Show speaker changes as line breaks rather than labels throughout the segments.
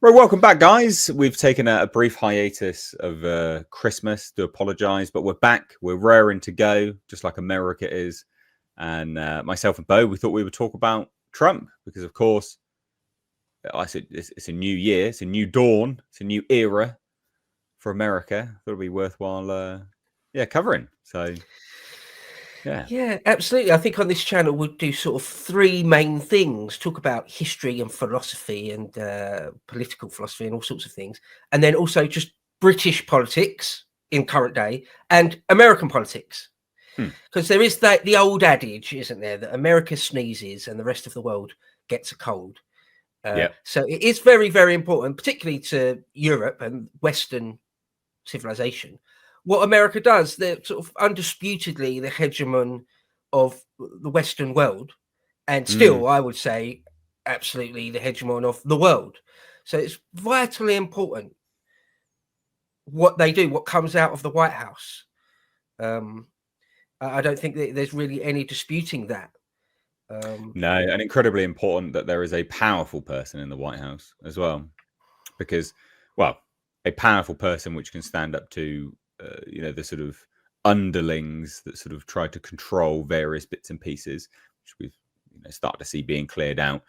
Right, welcome back, guys. We've taken a brief hiatus of Christmas to apologise, but we're back. We're raring to go, just like America is. And myself and Bo, we thought we would talk about Trump because, of course, I said it's a new year, it's a new dawn, it's a new era for America. Thought it'd be worthwhile, covering. So, yeah.
Yeah, absolutely. I think on this channel we'll do sort of three main things: talk about history and philosophy and political philosophy and all sorts of things, and then also just British politics in current day and American politics. Because there is the old adage, isn't there, that America sneezes and the rest of the world gets a cold. So it is very, very important, particularly to Europe and Western civilization. What America does, they're sort of undisputedly the hegemon of the Western world, and still, I would say, absolutely the hegemon of the world. So it's vitally important what they do, what comes out of the White House. I don't think that there's really any disputing that.
No, and incredibly important that there is a powerful person in the White House as well, because, well, a powerful person which can stand up to, the sort of underlings that sort of try to control various bits and pieces, which we've started to see being cleared out.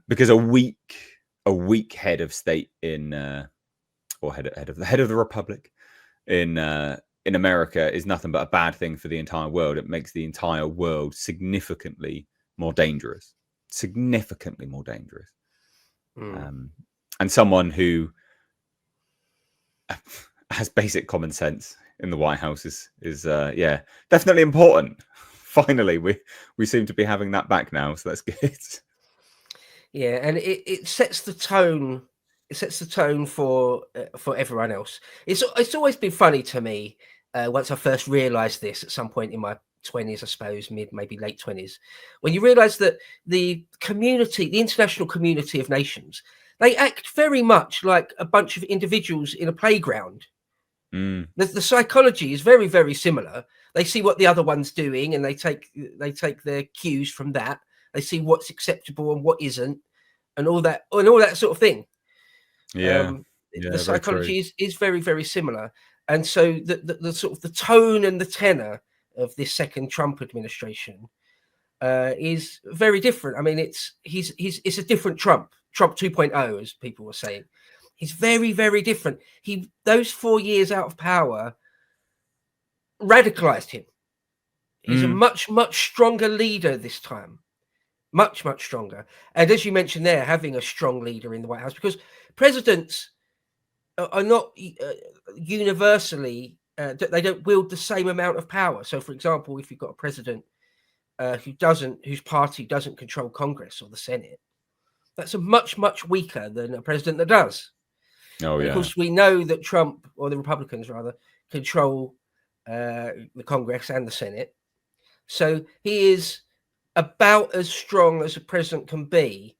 Because a weak head of state or head of the republic in America is nothing but a bad thing for the entire world. It makes the entire world significantly more dangerous. And someone who has basic common sense in the White House is definitely important. Finally, we seem to be having that back now, so that's good.
Yeah, and it sets the tone. It sets the tone for everyone else. It's always been funny to me. Once I first realised this at some point in my 20s, I suppose, maybe late 20s, when you realise that the international community of nations, they act very much like a bunch of individuals in a playground. The psychology is very, very similar. They see what the other one's doing, and they take their cues from that. They see what's acceptable and what isn't, and all that sort of thing. The psychology is very, very similar. And so the sort of the tone and the tenor of this second Trump administration is very different. I mean, it's a different Trump 2.0, as people were saying. He's very, very different. Those 4 years out of power radicalized him. He's a much, much stronger leader this time. Much, much stronger. And as you mentioned there, having a strong leader in the White House, because presidents are not universally, they don't wield the same amount of power. So, for example, if you've got a president whose party doesn't control Congress or the Senate, that's a much, much weaker than a president that does.
Oh, yeah.
Of course, we know that Trump, or the Republicans rather, control the Congress and the Senate. So he is about as strong as a president can be.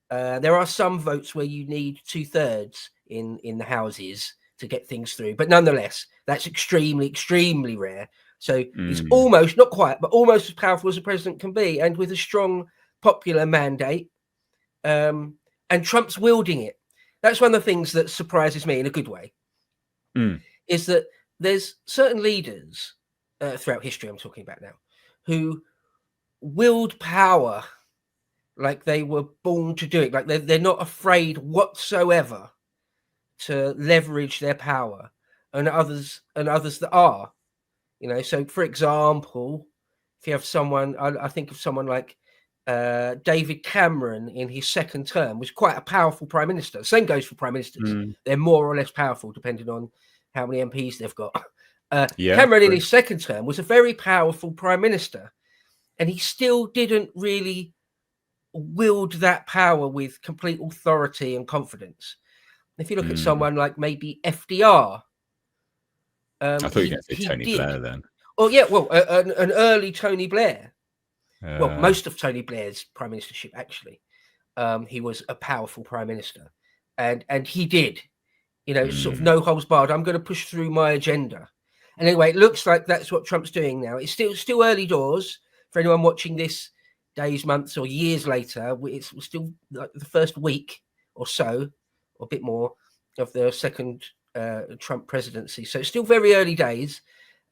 There are some votes where you need 2/3 in the houses to get things through, but nonetheless, that's extremely, extremely rare. So he's almost, not quite, but almost as powerful as a president can be, and with a strong popular mandate. And Trump's wielding it. That's one of the things that surprises me in a good way, is that there's certain leaders throughout history, I'm talking about now, who wield power like they were born to do it. Like they're not afraid whatsoever to leverage their power, and others that are, So, for example, if you have someone, I think of someone like David Cameron in his second term was quite a powerful prime minister. Same goes for prime ministers. They're more or less powerful depending on how many MPs they've got. Cameron in his second term was a very powerful prime minister, and he still didn't really wield that power with complete authority and confidence. If you look at someone like maybe FDR,
I thought you were going to say Tony Blair then.
Oh yeah, well, an early Tony Blair. Well, most of Tony Blair's prime ministership, actually, he was a powerful prime minister, and he did, sort of no holds barred. I'm going to push through my agenda. And anyway, it looks like that's what Trump's doing now. It's still early doors for anyone watching this days, months, or years later. It's still like the first week or so or a bit more of the second Trump presidency. So it's still very early days,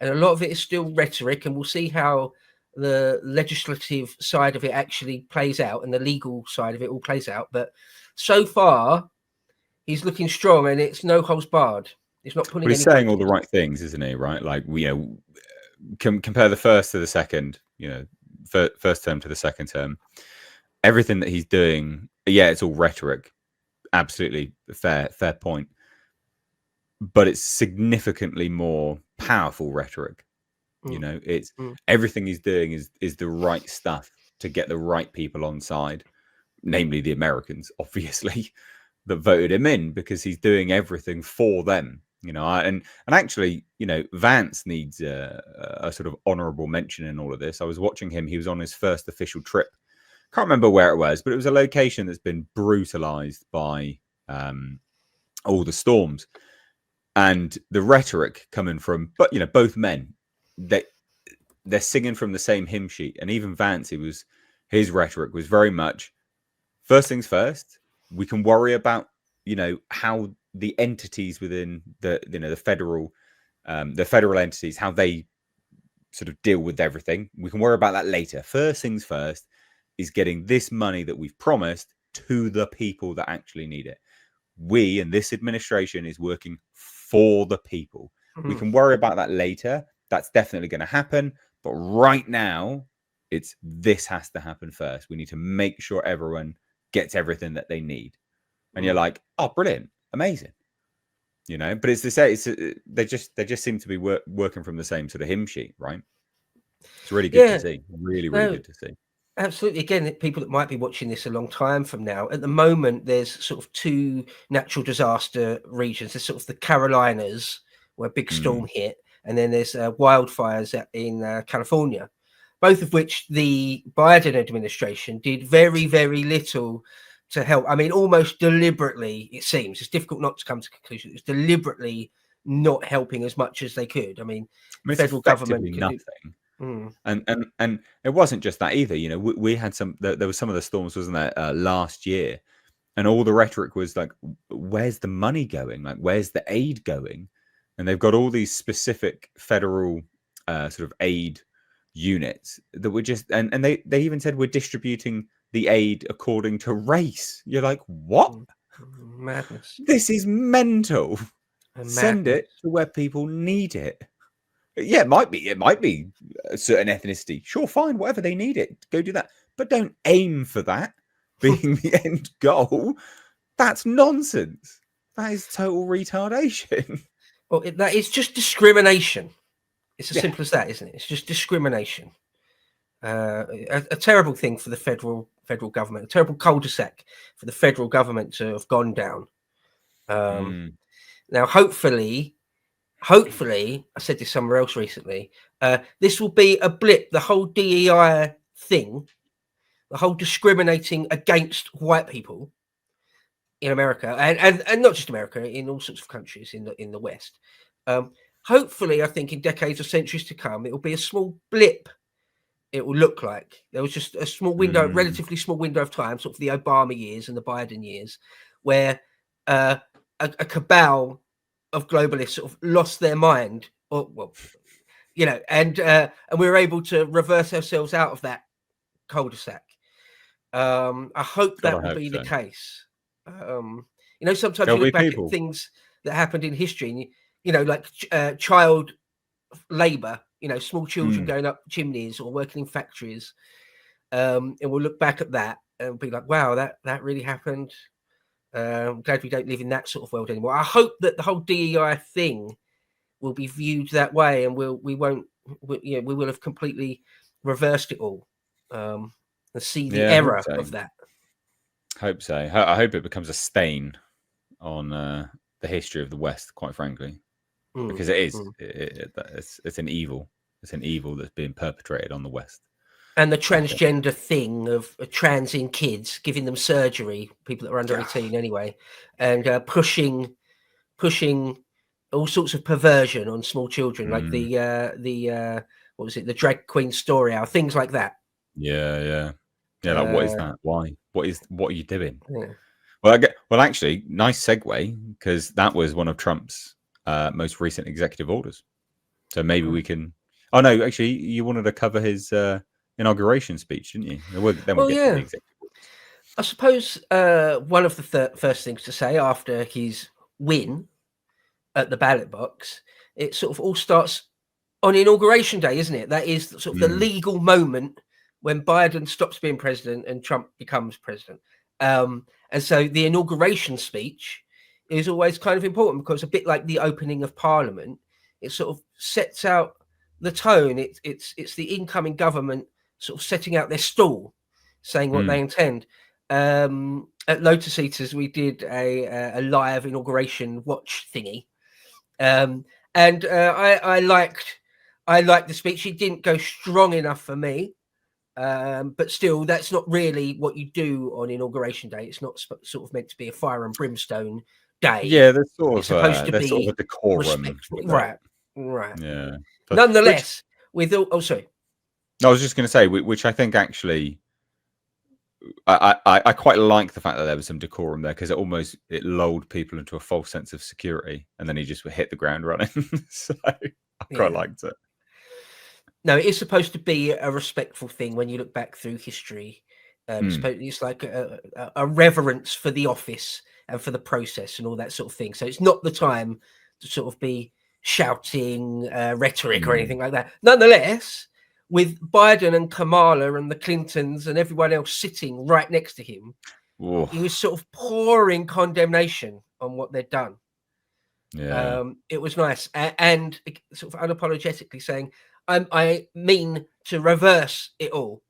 and a lot of it is still rhetoric, and we'll see how the legislative side of it actually plays out and the legal side of it all plays out. But so far, he's looking strong, and it's no holds barred. He's not pulling
Well, he's
any
saying all
punches.
the right things, isn't he? Right? Like, compare the first to the second. First term to the second term. Everything that he's doing, yeah, it's all rhetoric. Absolutely fair point. But it's significantly more powerful rhetoric. It's everything he's doing is the right stuff to get the right people on side, namely the Americans, obviously, that voted him in, because he's doing everything for them. And actually, Vance needs a sort of honourable mention in all of this. I was watching him; he was on his first official trip. Can't remember where it was, but it was a location that's been brutalised by all the storms. And the rhetoric coming from, both men, they're singing from the same hymn sheet. And even Vance, his rhetoric was very much, first things first. We can worry about, how the entities within the federal entities, how they sort of deal with everything. We can worry about that later. First things first is getting this money that we've promised to the people that actually need it. We and this administration is working for the people. We can worry about that later. That's definitely going to happen. But right now, this has to happen first. We need to make sure everyone gets everything that they need. And you're like, oh, brilliant, amazing. But it's the same. They just seem to be working from the same sort of hymn sheet, right? It's really good to see. Really, really good to see.
Absolutely. Again, people that might be watching this a long time from now, at the moment, there's sort of two natural disaster regions. There's sort of the Carolinas, where a big storm hit, and then there's wildfires in California, both of which the Biden administration did very, very little to help. I mean, almost deliberately, it seems. It's difficult not to come to conclusion. It's deliberately not helping as much as they could. I mean federal government could
nothing. And it wasn't just that either. We had there was some of the storms, wasn't there, last year, and all the rhetoric was like, where's the money going? Like, where's the aid going? And they've got all these specific federal sort of aid units that were just, and they even said we're distributing the aid according to race. You're like, what?
Madness.
This is mental. Send it to where people need it. Yeah, it might be a certain ethnicity. Sure, fine, whatever they need it, go do that. But don't aim for that being the end goal. That's nonsense. That is total retardation.
Well, that is just discrimination. It's as simple as that, isn't it? It's just discrimination. A terrible thing for the federal government. A terrible cul-de-sac for the federal government to have gone down. Now, hopefully, I said this somewhere else recently, this will be a blip. The whole DEI thing, the whole discriminating against white people in America, and not just America, in all sorts of countries in the West. Hopefully, I think in decades or centuries to come, it will be a small blip. It will look like there was just a small window, relatively small window of time, sort of the Obama years and the Biden years, where a cabal of globalists sort of lost their mind, and we were able to reverse ourselves out of that cul-de-sac. I hope that will be the case. Sometimes you look back at things that happened in history, and like child labor, small children going up chimneys or working in factories, and we'll look back at that and be like, wow, that really happened. I'm glad we don't live in that sort of world anymore. I hope that the whole DEI thing will be viewed that way, and we will have completely reversed it all, and see the error of that.
Hope so. I hope it becomes a stain on the history of the West, quite frankly, because it is. It's an evil. It's an evil that's being perpetrated on the West.
And the transgender thing of transing kids, giving them surgery, people that are under 18 anyway, and pushing all sorts of perversion on small children, like the what was it, the drag queen story hour, things like that.
Yeah. Like, what is that? Why? What are you doing? Yeah. Well, actually, nice segue, because that was one of Trump's most recent executive orders. So maybe we can. Oh no, actually, you wanted to cover his inauguration speech, didn't you? Then we'll
Well,
get to the
yeah.
executive orders.
I suppose one of the first things to say after his win at the ballot box, it sort of all starts on Inauguration Day, isn't it? That is sort of the legal moment when Biden stops being president and Trump becomes president. And so the inauguration speech is always kind of important, because a bit like the opening of Parliament, it sort of sets out the tone. It's the incoming government sort of setting out their stall, saying what they intend. At Lotus Eaters, we did a live inauguration watch thingy, and I liked the speech. It didn't go strong enough for me, but still, that's not really what you do on Inauguration Day. It's not sort of meant to be a fire and brimstone day.
Yeah, there's sort
It's supposed to
there's
be
sort of a decorum,
respectful,
with it.
right?
Yeah.
Nonetheless, with oh, sorry.
I was just going to say, which I think actually, I quite like the fact that there was some decorum there, because it lulled people into a false sense of security, and then he just hit the ground running. So I quite liked it.
No, it is supposed to be a respectful thing when you look back through history. It's like a reverence for the office and for the process and all that sort of thing. So it's not the time to sort of be shouting rhetoric or anything like that. Nonetheless, with Biden and Kamala and the Clintons and everyone else sitting right next to him, he was sort of pouring condemnation on what they'd done.
Yeah.
It was nice, and sort of unapologetically saying, I mean to reverse it all.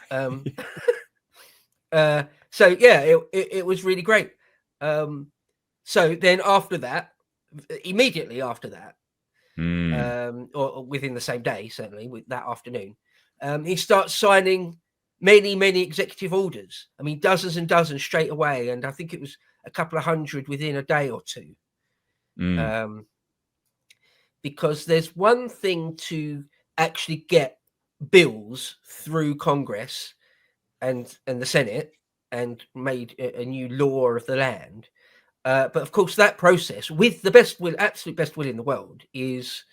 So yeah, it was really great. So then after that, immediately after that, or within the same day, certainly with that afternoon, he starts signing many executive orders. I mean, dozens and dozens straight away, and I think it was a couple of hundred within a day or two. Because there's one thing to actually get bills through Congress and the Senate and made a new law of the land. But of course, that process, with the absolute best will in the world, is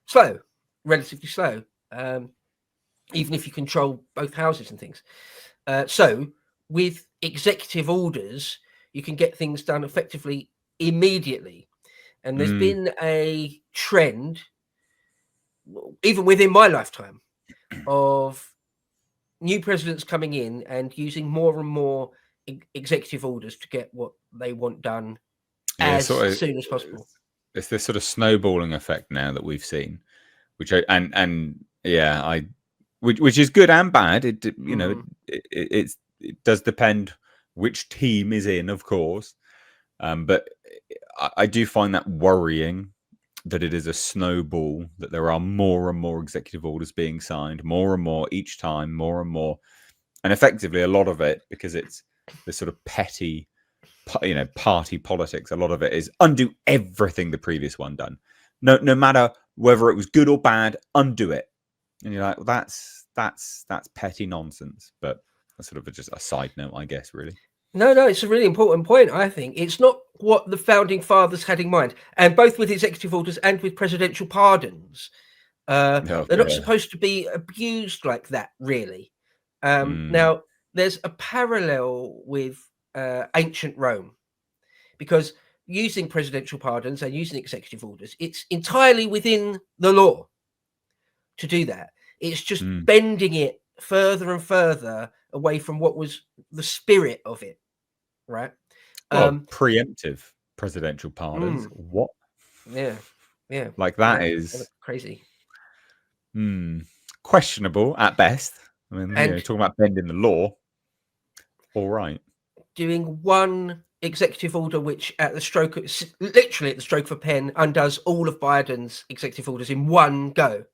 slow, relatively slow, even if you control both houses and things. So with executive orders, you can get things done effectively immediately. And there's been a trend, even within my lifetime, of new presidents coming in and using more and more executive orders to get what they want done as soon as possible.
It's this sort of snowballing effect now that we've seen, which is good and bad. It does depend which team is in, of course, but I do find that worrying, that it is a snowball, that there are more and more executive orders being signed, more and more each time, more and more, and effectively a lot of it, because it's this sort of petty, party politics. A lot of it is undo everything the previous one done, no matter whether it was good or bad, undo it. And you're like, well, that's petty nonsense. But that's sort of just a side note, I guess, really.
No, it's a really important point, I think. It's not what the founding fathers had in mind. And both with executive orders and with presidential pardons, they're not supposed to be abused like that, really. Now, there's a parallel with ancient Rome, because using presidential pardons and using executive orders, it's entirely within the law to do that. It's just bending it further and further away from what was the spirit of it, right?
Well, preemptive presidential pardons. What?
Yeah.
Like that is
crazy.
Questionable at best. I mean, talking about bending the law. All right.
Doing one executive order, which literally at the stroke of a pen, undoes all of Biden's executive orders in one go.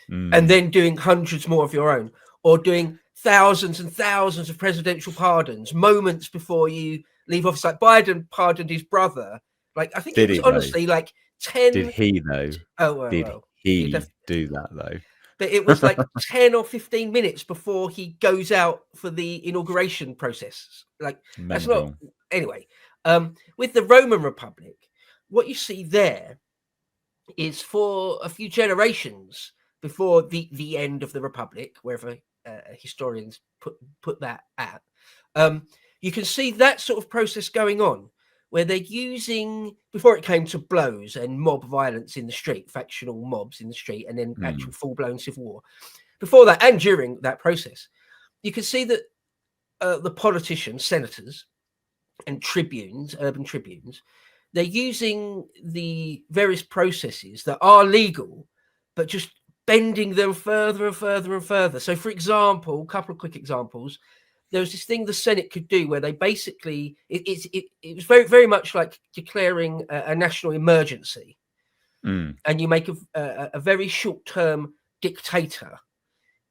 And then doing hundreds more of your own, or doing thousands and thousands of presidential pardons moments before you leave office. Like Biden pardoned his brother. Like, I think it was honestly like 10.
Did he though?
Oh, well,
did he do that though?
But it was like 10 or 15 minutes before he goes out for the inauguration process. Like, that's not anyway, with the Roman Republic, what you see there is for a few generations before the end of the Republic, wherever historians put that at, you can see that sort of process going on, where they're using, before it came to blows and mob violence in the street, factional mobs in the street, and then actual full-blown civil war. Before that and during that process, you can see that the politicians, senators, and tribunes, urban tribunes, they're using the various processes that are legal, but just bending them further and further and further. So, for example, a couple of quick examples. There was this thing the Senate could do where they basically, it was very, very much like declaring a national emergency. And you make a very short-term dictator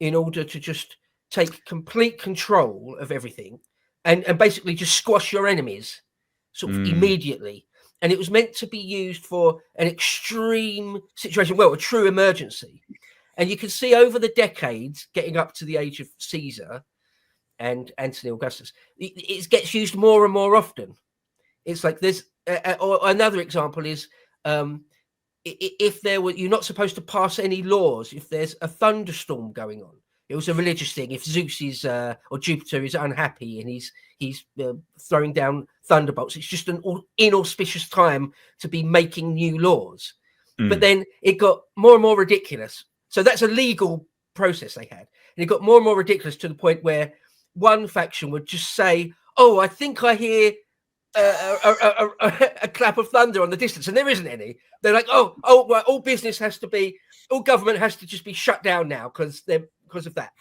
in order to just take complete control of everything and basically just squash your enemies sort of immediately. And it was meant to be used for an extreme situation, well, a true emergency. And you can see over the decades, getting up to the age of Caesar and Antony Augustus, it gets used more and more often. It's like there's, or another example is, if there were, you're not supposed to pass any laws if there's a thunderstorm going on. It was a religious thing. If Zeus is or Jupiter is unhappy and he's throwing down thunderbolts, it's just an inauspicious time to be making new laws. But then it got more and more ridiculous. So that's a legal process they had, and it got more and more ridiculous to the point where one faction would just say, "Oh, I think I hear a clap of thunder on the distance," and there isn't any. They're like, "Oh, well, all business has to be, all government has to just be shut down now because of that."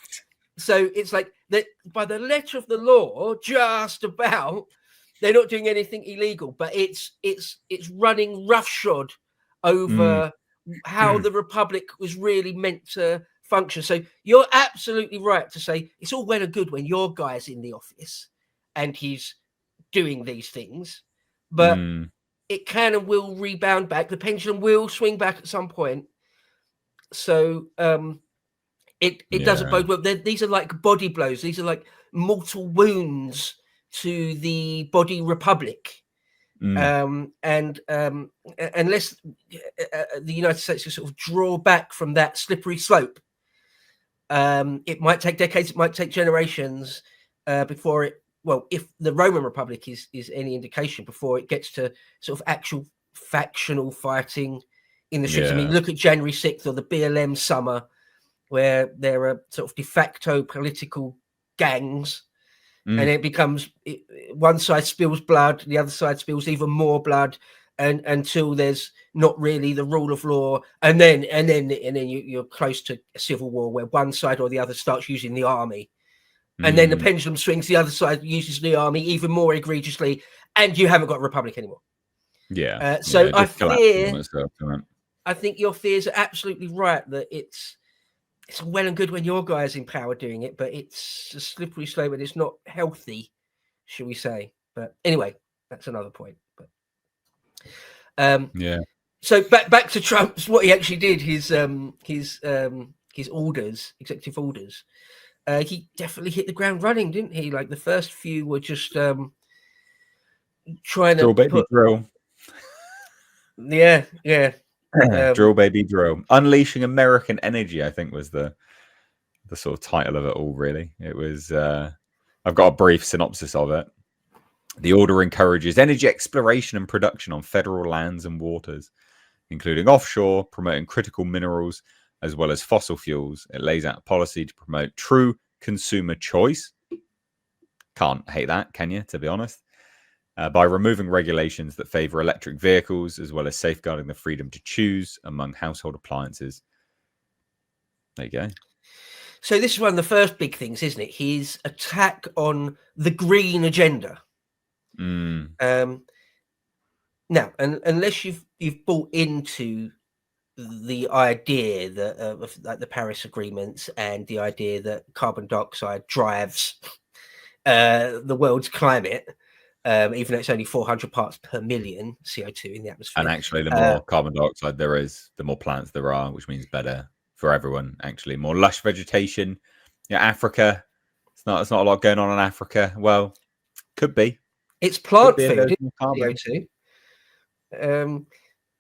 So it's like that by the letter of the law, just about, they're not doing anything illegal, but it's running roughshod over how the Republic was really meant to function. So you're absolutely right to say it's all well and good when your guy's in the office and he's doing these things, but it can and will rebound back. The pendulum will swing back at some point. So it doesn't bode well. These are like body blows. These are like mortal wounds to the body republic. And unless the United States can sort of draw back from that slippery slope, it might take decades, it might take generations before it, well, if the Roman Republic is any indication, before it gets to sort of actual factional fighting in the streets. I mean, look at January 6th or the BLM summer, where there are sort of de facto political gangs, and it becomes, one side spills blood, the other side spills even more blood, and until there's not really the rule of law, and then you're close to a civil war where one side or the other starts using the army. And then the pendulum swings, the other side uses the army even more egregiously, and you haven't got a republic anymore. So I think your fears are absolutely right, that it's well and good when your guy's in power doing it, but it's a slippery slope and it's not healthy, shall we say. But anyway, that's another point. But so back to Trump's, what he actually did, his orders, executive orders. He definitely hit the ground running, didn't he? Like the first few were just trying to
drill. Drill, baby, drill. Unleashing American energy, I think, was the sort of title of it all, really. It was, I've got a brief synopsis of it. The order encourages energy exploration and production on federal lands and waters, including offshore, promoting critical minerals, as well as fossil fuels. It lays out a policy to promote true consumer choice. Can't hate that, can you, to be honest? By removing regulations that favor electric vehicles, as well as safeguarding the freedom to choose among household appliances. There you go.
So this is one of the first big things, isn't it? His attack on the green agenda. Now, and unless you've bought into the idea that of like the Paris agreements and the idea that carbon dioxide drives the world's climate, even though it's only 400 parts per million CO2 in the atmosphere.
And actually, the more carbon dioxide there is, the more plants there are, which means better for everyone. Actually, more lush vegetation. Yeah, Africa. It's not a lot going on in Africa. Well, could be.
It's plant
Could be
food,
endogenous carbon.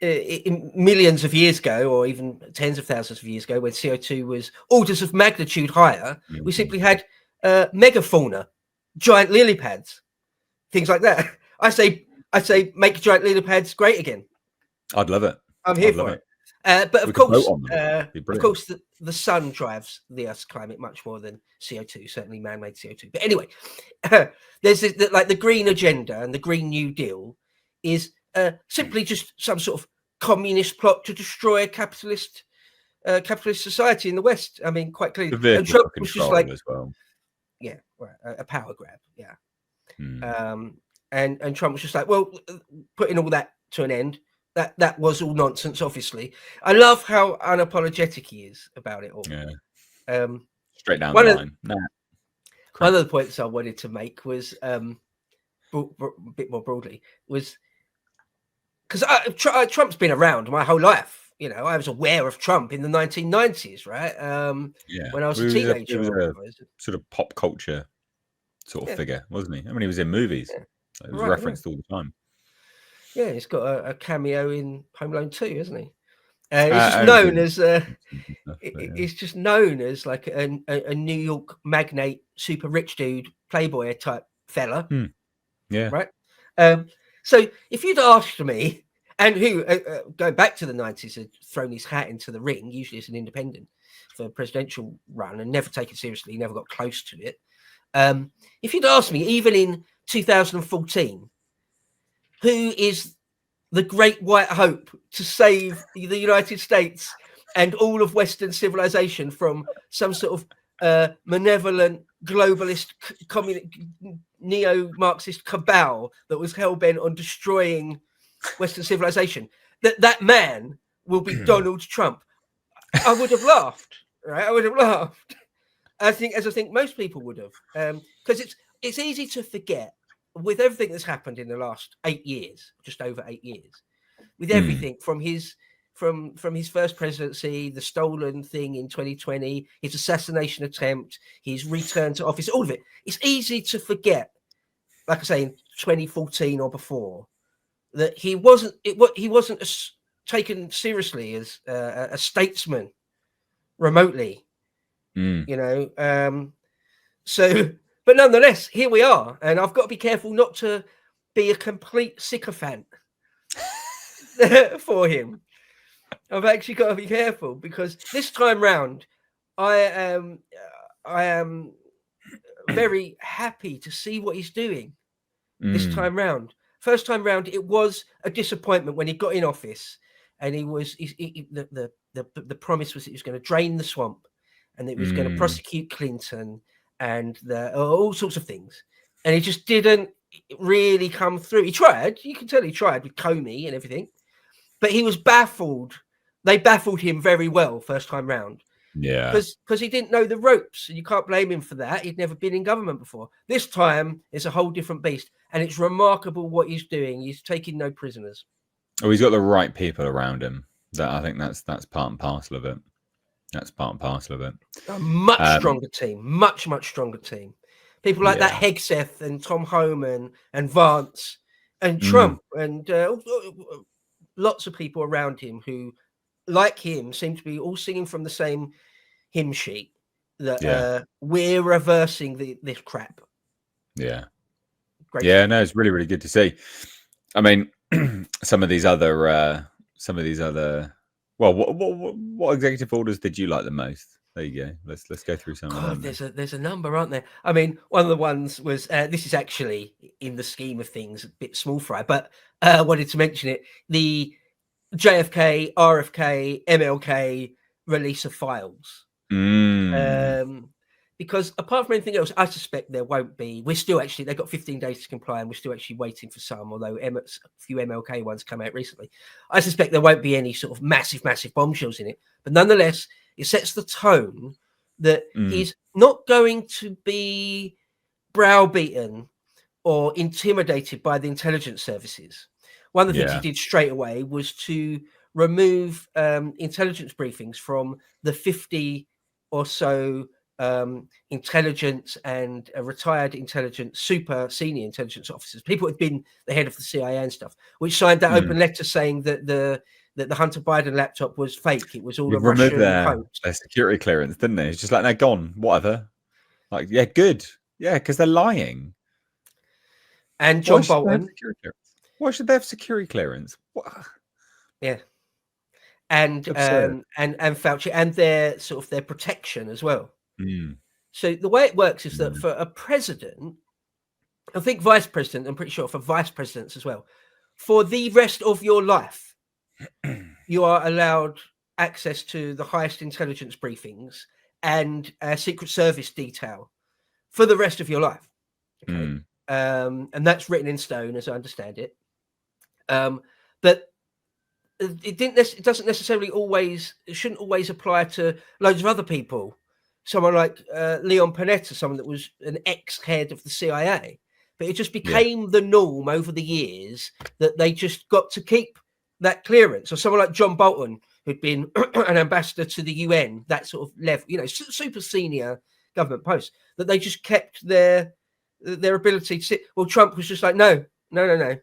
CO2. Millions of years ago, or even tens of thousands of years ago, when CO2 was orders of magnitude higher, we simply had megafauna, giant lily pads, things like that. I say, make giant lily pads great again.
I'd love it.
I'm here for it. But of course, the sun drives the Earth's climate much more than CO2, certainly man-made CO2. But anyway, there's this, like the green agenda and the Green New Deal is simply just some sort of communist plot to destroy capitalist society in the West. I mean, quite clearly.
And Trump was just like, as well.
Yeah, right, a power grab. Yeah. And Trump was just like, well, putting all that to an end. That was all nonsense, obviously. I love how unapologetic he is about it all.
Yeah. Straight down the line.
One of the points I wanted to make was a bit more broadly was because Trump's been around my whole life. You know, I was aware of Trump in the 1990s, right? When I was a teenager.
He was a sort of pop culture sort of figure, wasn't he? I mean, he was in movies. Yeah. So it was referenced all the time.
Yeah, he's got a cameo in Home Alone 2, isn't he? He's just known as he's just known as like a New York magnate, super rich dude, playboy type fella.
Yeah.
Right. So if you'd asked me, and who going back to the 90s had thrown his hat into the ring, usually as an independent for a presidential run, and never taken seriously, never got close to it. If you'd asked me, even in 2014. Who is the great white hope to save the United States and all of Western civilization from some sort of malevolent globalist neo-Marxist cabal that was hell-bent on destroying Western civilization? That man will be Donald Trump. I would have laughed, right? I would have laughed. I think most people would have, because it's easy to forget. With everything that's happened in the last 8 years, just over 8 years, with everything from his first presidency, the stolen thing in 2020, his assassination attempt, his return to office, all of it, it's easy to forget, like I say, in 2014 or before, that he wasn't taken seriously as a statesman remotely, you know. But nonetheless, here we are, and I've got to be careful not to be a complete sycophant for him. I've actually got to be careful because this time round, I am very happy to see what he's doing this time round. First time round, it was a disappointment when he got in office, and the promise was it was going to drain the swamp, and it was going to prosecute Clinton. And all sorts of things, and he just didn't really come through. He tried, you can tell he tried with Comey and everything, but he was baffled. They baffled him very well first time round.
Yeah,
because he didn't know the ropes, and you can't blame him for that. He'd never been in government before. This time it's a whole different beast, and it's remarkable what he's doing. He's taking no prisoners.
Oh, he's got the right people around him. I think that's part and parcel of it. That's part and parcel of it.
A much stronger team, much stronger team. People like that Hegseth and Tom Homan and Vance and Trump and lots of people around him who, like him, seem to be all singing from the same hymn sheet that we're reversing this crap.
Yeah. Great. Yeah, no, it's really, really good to see. I mean, some of these other well, what executive orders did you like the most? There you go. Let's go through some of them.
There's a number, aren't there? I mean, one of the ones was this is actually in the scheme of things a bit small fry, but I wanted to mention it. The JFK, RFK, MLK release of files. Because apart from anything else, I suspect there won't be. They've got 15 days to comply, and we're still actually waiting for some, although a few MLK ones come out recently. I suspect there won't be any sort of massive bombshells in it. But nonetheless, it sets the tone that he's not going to be browbeaten or intimidated by the intelligence services. One of the things he did straight away was to remove intelligence briefings from the 50 or so intelligence and retired intelligence, super senior intelligence officers, people who had been the head of the CIA and stuff, which signed that open letter saying that the Hunter Biden laptop was fake. It was all a
removed
Russian hoax.
their security clearance, didn't they? It's just like, they're gone, whatever. Like, yeah, good. Yeah, because they're lying.
And John Bolton.
Why should they have security clearance? What?
Yeah. And Fauci and their sort of their protection as well. So the way it works is that for a president, I think vice president, I'm pretty sure for vice presidents as well, for the rest of your life, you are allowed access to the highest intelligence briefings and Secret Service detail for the rest of your life. Okay. And that's written in stone, as I understand it. But it doesn't necessarily it shouldn't always apply to loads of other people. Someone like Leon Panetta, someone that was an ex-head of the CIA, but it just became the norm over the years that they just got to keep that clearance. Or someone like John Bolton, who'd been an ambassador to the UN, that sort of level, super senior government post, that they just kept their ability to sit. Well, Trump was just like, no.
Yeah.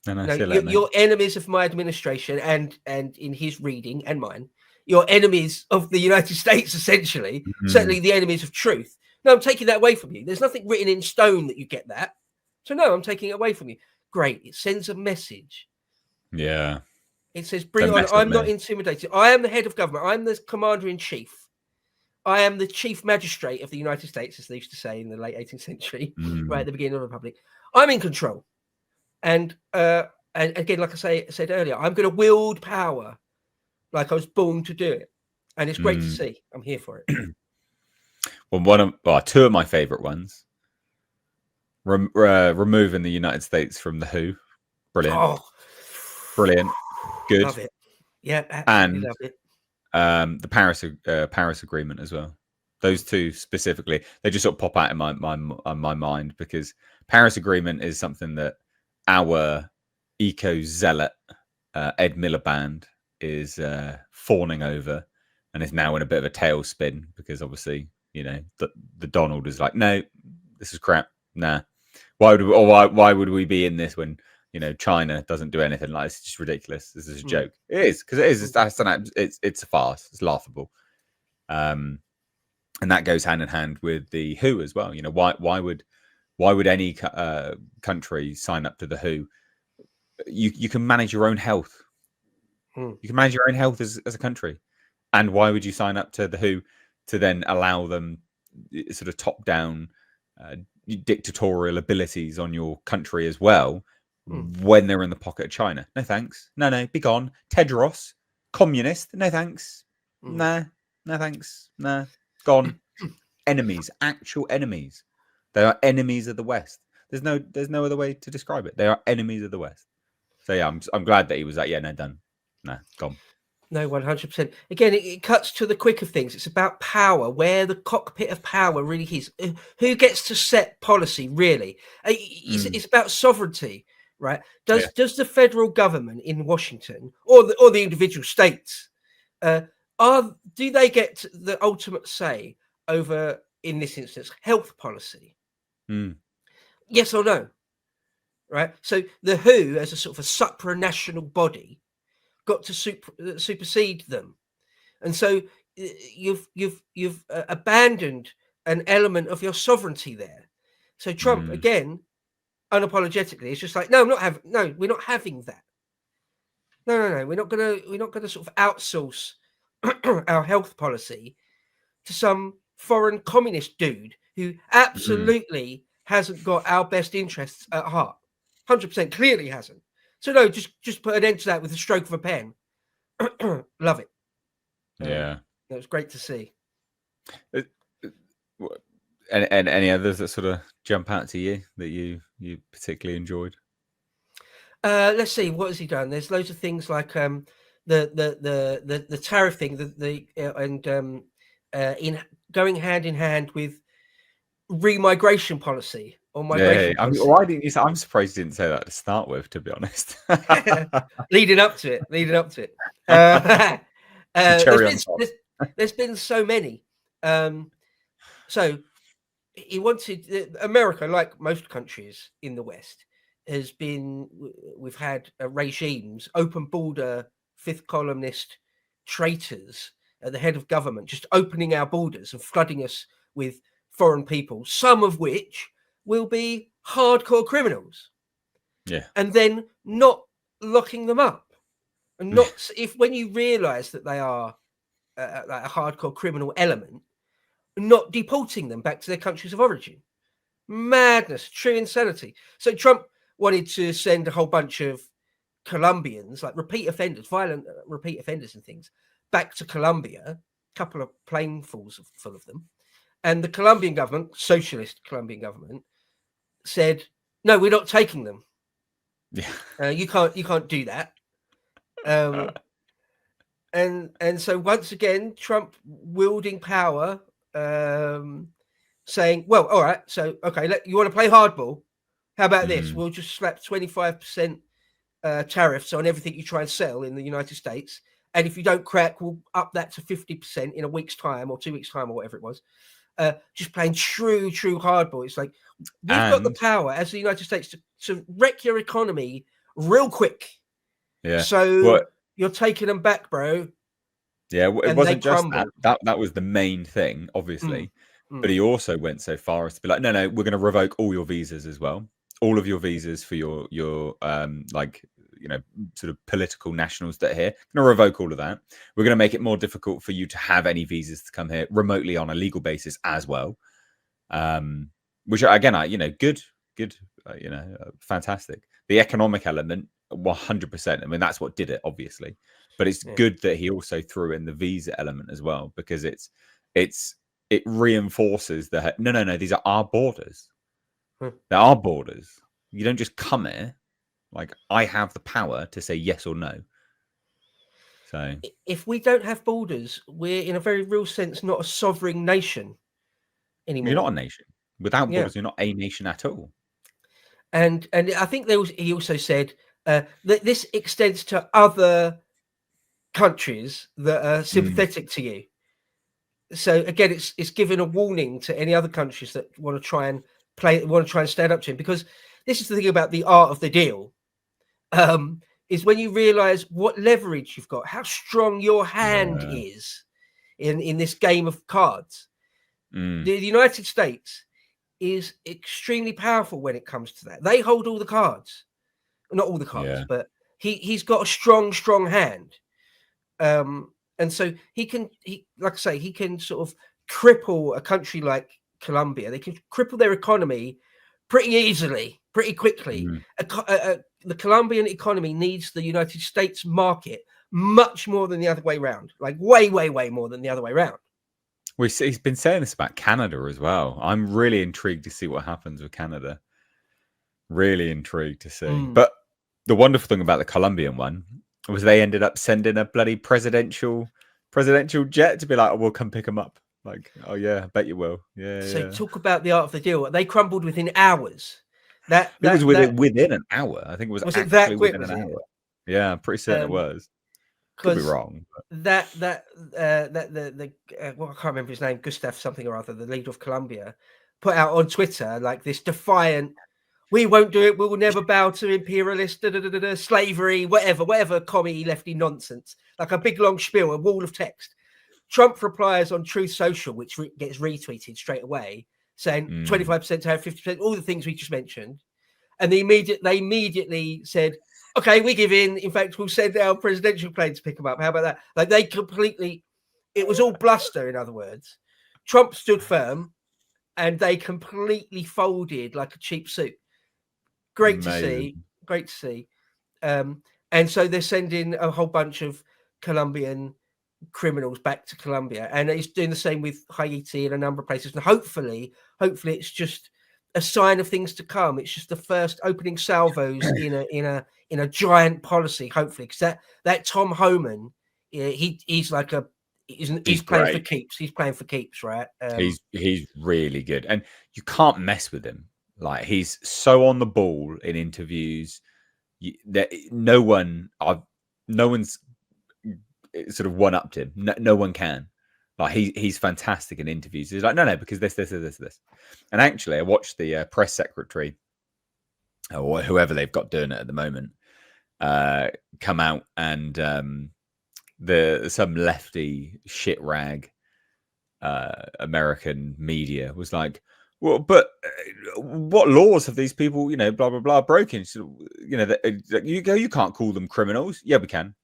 No,
you're enemies of my administration, and in his reading and mine, you're enemies of the United States, essentially. Certainly the enemies of truth. No, I'm taking that away from you. There's nothing written in stone that you get that. So no, I'm taking it away from you. Great. It sends a message.
Yeah.
It says, bring on, I'm not intimidated. I am the head of government. I'm the commander in chief. I am the chief magistrate of the United States, as they used to say in the late 18th century, right at the beginning of the Republic. I'm in control. And again, like I said earlier, I'm going to wield power like I was born to do it. And it's great to see. I'm here for it.
Well, two of my favorite ones. Removing the United States from the WHO. Brilliant.
Oh,
brilliant. Good.
Love it. Yeah, absolutely love it.
The Paris Agreement as well. Those two specifically, they just sort of pop out in my mind, because Paris Agreement is something that our eco zealot Ed Miliband is fawning over, and is now in a bit of a tailspin, because obviously the Donald is like, no, this is crap. Nah, why would we be in this when China doesn't do anything? Like, it's just ridiculous. This is a joke. It is, because it is. It's a farce. It's laughable. And that goes hand in hand with the WHO as well. Why would any country sign up to the WHO? You can manage your own health. You can manage your own health as a country. And why would you sign up to the WHO to then allow them sort of top-down dictatorial abilities on your country as well, when they're in the pocket of China? No thanks. No, be gone. Tedros, communist. No thanks. Nah, no thanks. Nah, gone. Enemies, actual enemies. They are enemies of the West. There's no other way to describe it. They are enemies of the West. So yeah, I'm glad that he was like, yeah, no, done. Nah, gone.
No, 100%. Again, it cuts to the quick of things. It's about power, where the cockpit of power really is. Who gets to set policy, really? It's about sovereignty, right? Does the federal government in Washington, or the individual states, do they get the ultimate say over, in this instance, health policy? Yes or no? Right. So the WHO, as a sort of a supranational body, got to supersede them, and so you've abandoned an element of your sovereignty there. So Trump, again, unapologetically, is just like, no, we're not having that. No, we're not gonna sort of outsource our health policy to some foreign communist dude who absolutely hasn't got our best interests at heart. 100% clearly hasn't. So no, just put an end to that with a stroke of a pen. Love it.
Yeah,
it was great to see.
And any others that sort of jump out to you that you particularly enjoyed?
Let's see, what has he done? There's loads of things like the tariff thing, in going hand in hand with remigration policy or migration policy.
Why didn't you say? I'm surprised you didn't say that to start with, to be honest.
leading up to it. There's been so many. So he wanted America, like most countries in the West, has been. We've had regimes, open border, fifth columnist traitors at the head of government, just opening our borders and flooding us with foreign people, some of which will be hardcore criminals,
Yeah.
and then not locking them up, and not if when you realise that they are like a hardcore criminal element, not deporting them back to their countries of origin. Madness, true insanity. So Trump wanted to send a whole bunch of Colombians, like repeat offenders, violent repeat offenders and things, back to Colombia, a couple of planefuls full of them. And the Colombian government, socialist Colombian government, said, no, we're not taking them.
Yeah.
You can't do that. And so once again, Trump wielding power, saying, well, all right, so okay, you want to play hardball? How about this? We'll just slap 25% tariffs on everything you try and sell in the United States, and if you don't crack, we'll up that to 50% in a week's time or 2 weeks' time or whatever it was. Just playing true hardball. It's like we've got the power as the United States to wreck your economy real quick.
Yeah.
So you're taking them back, bro.
Yeah, it wasn't just
crumble.
that was the main thing, obviously. But he also went so far as to be like, no, we're going to revoke all your visas as well, all of your visas for your like, you know, sort of political nationals that are here. Going to revoke all of that. We're going to make it more difficult for you to have any visas to come here remotely on a legal basis as well. Which again, good, fantastic. The economic element, 100%. I mean, that's what did it, obviously. But it's good that he also threw in the visa element as well, because it reinforces that no, these are our borders. They're our borders. You don't just come here. Like, I have the power to say yes or no. So
if we don't have borders, we're in a very real sense not a sovereign nation anymore.
You're not a nation. Without borders, you're not a nation at all.
And I think he also said that this extends to other countries that are sympathetic to you. So again, it's given a warning to any other countries that want to try and stand up to him, because this is the thing about the art of the deal, is when you realize what leverage you've got, how strong your hand is in this game of cards. The United States is extremely powerful when it comes to that. They hold all the cards, not all the cards, but he's got a strong hand. And so he like I say, he can sort of cripple a country like Colombia. They can cripple their economy pretty easily, pretty quickly. The Colombian economy needs the United States market much more than the other way around, like way more than the other way around.
He's been saying this about Canada as well. I'm really intrigued to see what happens with Canada. Really intrigued to see. But the wonderful thing about the Colombian one was they ended up sending a bloody presidential jet to be like, oh, we'll come pick them up. Like, oh yeah, I bet you will. Yeah.
So talk about the art of the deal. They crumbled within hours.
It was within an hour. I think it was actually
that quick,
within an hour. Yeah, I'm pretty certain it was. Could be wrong.
But... I can't remember his name, Gustav something or other, the leader of Colombia, put out on Twitter like this defiant, we won't do it, we will never bow to imperialist slavery, whatever commie lefty nonsense, like a big long spiel, a wall of text. Trump replies on Truth Social, which gets retweeted straight away, saying 25% to have 50%, all the things we just mentioned. And they immediately said, okay, we give in. In fact, we'll send our presidential plane to pick them up. How about that? Like, it was all bluster, in other words. Trump stood firm and they completely folded like a cheap suit. Great to see. And so they're sending a whole bunch of Colombian criminals back to Colombia, and he's doing the same with Haiti and a number of places. And hopefully it's just a sign of things to come. It's just the first opening salvos in a giant policy, hopefully, because that Tom Homan, he's like he's playing for keeps. He's playing for keeps, right?
He's really good, and you can't mess with him. Like, he's so on the ball in interviews. No one's sort of one-upped him. No one can. Like he's fantastic in interviews. He's like, no, because this. And actually, I watched the press secretary or whoever they've got doing it at the moment come out, and some lefty shit rag American media was like, well, but what laws have these people, blah blah blah, broken? So, you can't call them criminals. Yeah, we can.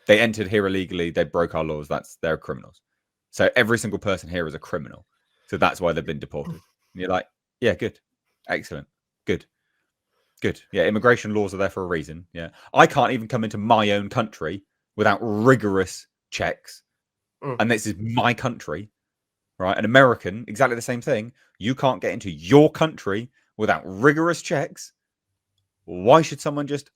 They entered here illegally. They broke our laws. They're criminals. So every single person here is a criminal. So that's why they've been deported. And you're like, yeah, good, excellent, good. Yeah, immigration laws are there for a reason. Yeah, I can't even come into my own country without rigorous checks, and this is my country, right? An American, exactly the same thing. You can't get into your country without rigorous checks. Why should someone just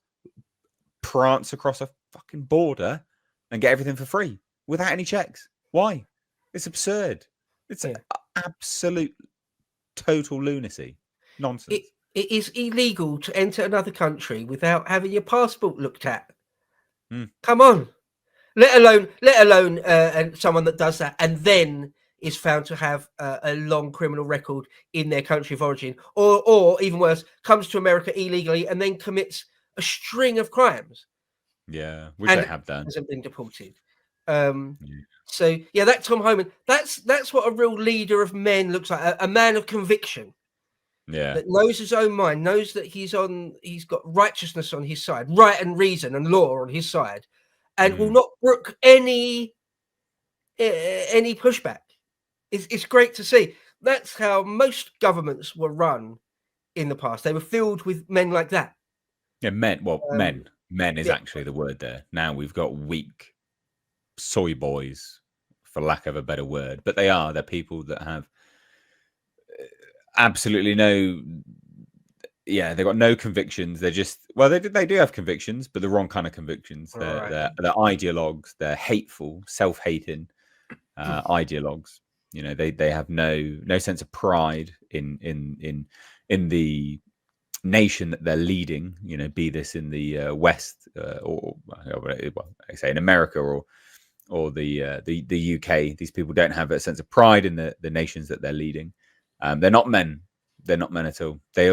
prance across a fucking border and get everything for free without any checks? Why? It's absurd. It's absolute total lunacy. Nonsense.
It is illegal to enter another country without having your passport looked at. Come on. Let alone and someone that does that and then is found to have a long criminal record in their country of origin, or even worse, comes to America illegally and then commits a string of crimes.
Yeah, which they have done.
Hasn't been deported. So yeah, that Tom Homan, that's what a real leader of men looks like. A man of conviction.
Yeah,
that knows his own mind, knows that he's got righteousness on his side, right and reason and law on his side, and will not brook any pushback. It's great to see. That's how most governments were run in the past. They were filled with men like that.
Yeah, men. Well, men is actually the word there. Now we've got weak soy boys, for lack of a better word, but they're people that have absolutely no. Yeah, they've got no convictions. They're just they do have convictions, but the wrong kind of convictions. They're ideologues. They're hateful, self-hating ideologues. They have no sense of pride in the nation that they're leading. Be this in the West or I say in America or the UK. These people don't have a sense of pride in the nations that they're leading. They're not men. They're not men at all. They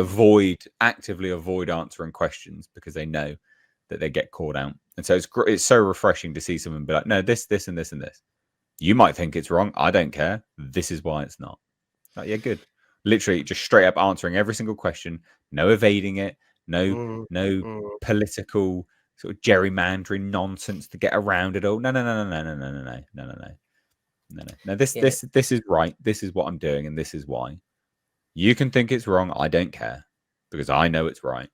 actively avoid answering questions because they know that they get caught out. And so it's so refreshing to see someone be like, no, this, and this, and this. You might think it's wrong. I don't care. This is why it's not. Like, yeah, good. Literally just straight up answering every single question. No evading it. No political sort of gerrymandering nonsense to get around it all. No. This is right. This is what I'm doing, and this is why. You can think it's wrong. I don't care because I know it's right.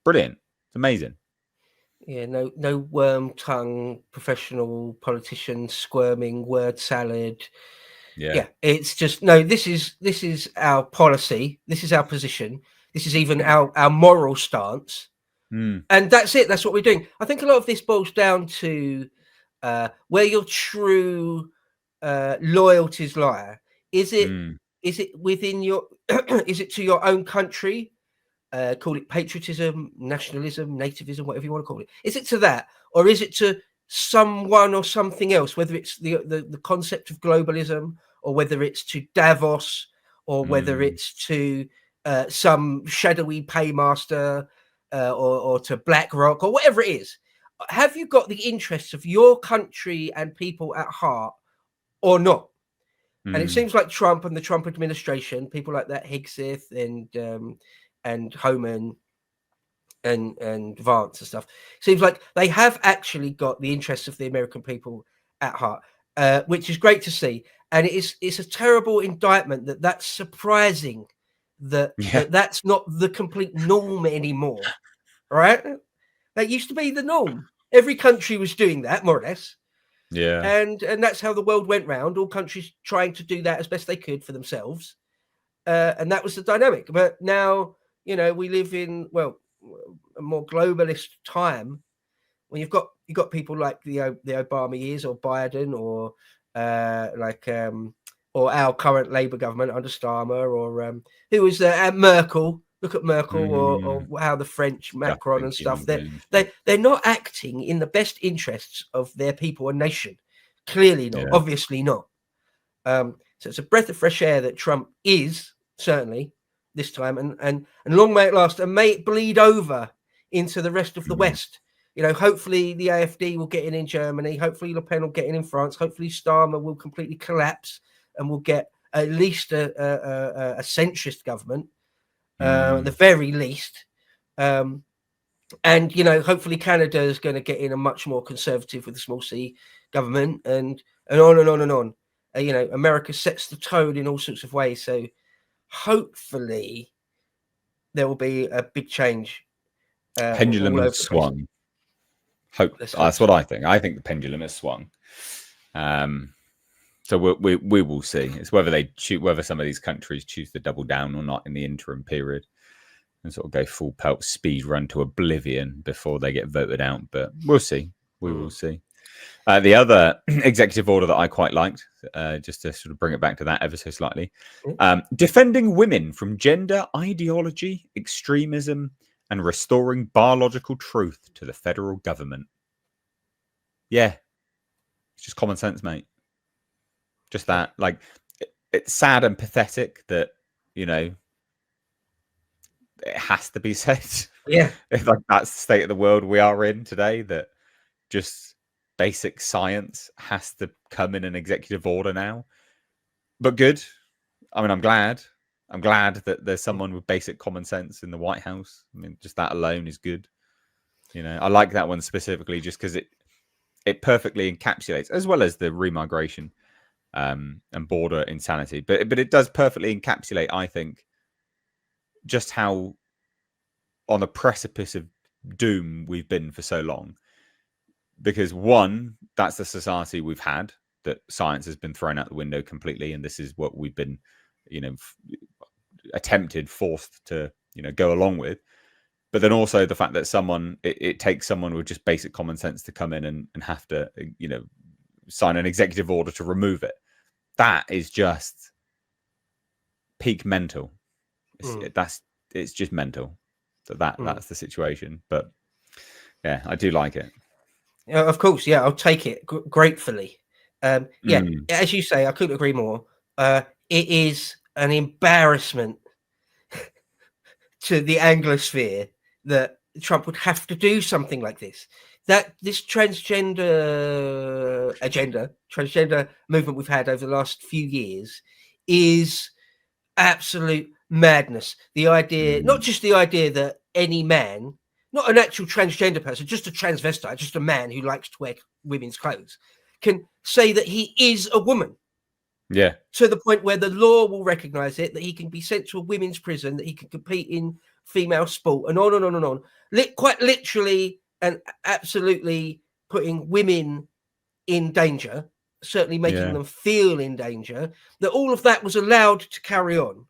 Brilliant. It's amazing.
Yeah, no worm tongue professional politicians squirming word salad. Yeah, it's just no. This is our policy. This is our position. This is even our moral stance. And that's it. That's what we're doing. I think a lot of this boils down to where your true loyalties lie. Is it within your? Is it to your own country? Call it patriotism, nationalism, nativism, whatever you want to call it. Is it to that, or is it to someone or something else? Whether it's the concept of globalism, or whether it's to Davos, or whether it's to some shadowy paymaster, or to BlackRock, or whatever it is. Have you got the interests of your country and people at heart, or not? And it seems like Trump and the Trump administration, people like that, Hegseth and Homan and Vance and stuff, seems like they have actually got the interests of the American people at heart, which is great to see. And it's a terrible indictment that's surprising that's not the complete norm anymore, right? That used to be the norm. Every country was doing that, more or less.
Yeah.
And that's how the world went round, all countries trying to do that as best they could for themselves. And that was the dynamic. But now, we live in, a more globalist time when you've got people like the Obama years, or Biden, or or our current Labour government under Starmer, or who was Merkel. Look at Merkel, or how the French Macron and stuff. They're not acting in the best interests of their people and nation. Clearly not. Obviously not. So it's a breath of fresh air that Trump is, certainly this time, and long may it last, and may it bleed over into the rest of the West. You know, hopefully the AfD will get in Germany. Hopefully Le Pen will get in France. Hopefully Starmer will completely collapse and we'll get at least a centrist government, at the very least. And, you know, hopefully Canada is going to get in a much more conservative with a small c government, and on and on and on. You know, America sets the tone in all sorts of ways. So hopefully there will be a big change.
Pendulum has swung. That's what I think. I think the pendulum has swung. So we will see. It's whether some of these countries choose to double down or not in the interim period and sort of go full pelt speed run to oblivion before they get voted out. But we'll see. We will see. The other executive order that I quite liked, just to sort of bring it back to that ever so slightly, defending women from gender ideology, extremism, and restoring biological truth to the federal government. Yeah. It's just common sense, mate. Just that. Like, it's sad and pathetic that, you know, it has to be said.
Yeah.
Like, that's the state of the world we are in today, that just basic science has to come in an executive order now. But good. I mean, I'm glad that there's someone with basic common sense in the White House. I mean, just that alone is good. You know, I like that one specifically just because it perfectly encapsulates, as well as the remigration and border insanity. But it does perfectly encapsulate, I think, just how on the precipice of doom we've been for so long. Because one, that's the society we've had, that science has been thrown out the window completely, and this is what we've been, you know, forced to, you know, go along with. But then also the fact that it takes someone with just basic common sense to come in and have to, you know, sign an executive order to remove it. That is just peak mental. It's just mental. So that's the situation. But yeah, I do like it.
Of course, yeah, I'll take it gratefully. Yeah, as you say, I couldn't agree more. It is an embarrassment to the Anglosphere that Trump would have to do something like this. That this transgender movement we've had over the last few years is absolute madness. The idea, not just the idea that any man, not an actual transgender person, just a transvestite, just a man who likes to wear women's clothes, can say that he is a woman.
Yeah.
To the point where the law will recognize it, that he can be sent to a women's prison, that he can compete in female sport, and on and on and on. Quite literally and absolutely putting women in danger, certainly making them feel in danger, that all of that was allowed to carry on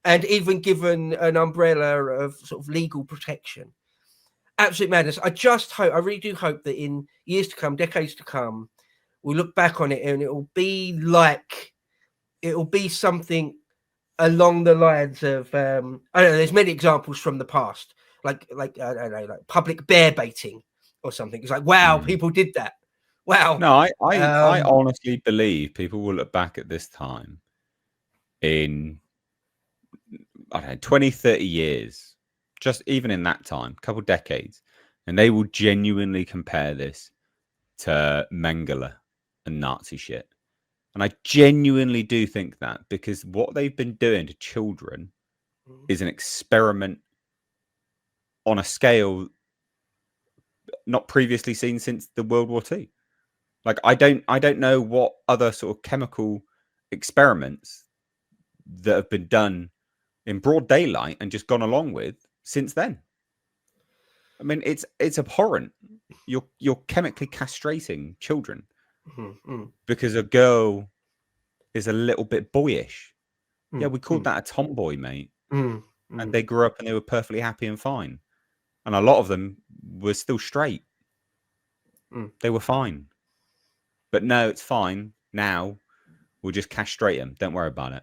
and even given an umbrella of sort of legal protection. Absolute madness. I really do hope that in years to come, decades to come, we'll look back on it and it'll be something along the lines of, I don't know, there's many examples from the past, like I don't know, like public bear baiting or something. It's like, wow, people did that. Wow.
No, I honestly believe people will look back at this time in, I don't know, 20, 30 years, just even in that time, a couple of decades, and they will genuinely compare this to Mengele and Nazi shit. And I genuinely do think that, because what they've been doing to children is an experiment on a scale not previously seen since the World War II. Like, I don't know what other sort of chemical experiments that have been done in broad daylight and just gone along with since then. I mean, it's abhorrent. You're chemically castrating children because a girl is a little bit boyish. Yeah, we called that a tomboy, mate. And they grew up and they were perfectly happy and fine. And a lot of them were still straight. They were fine. But no, it's fine. Now we'll just castrate them. Don't worry about it.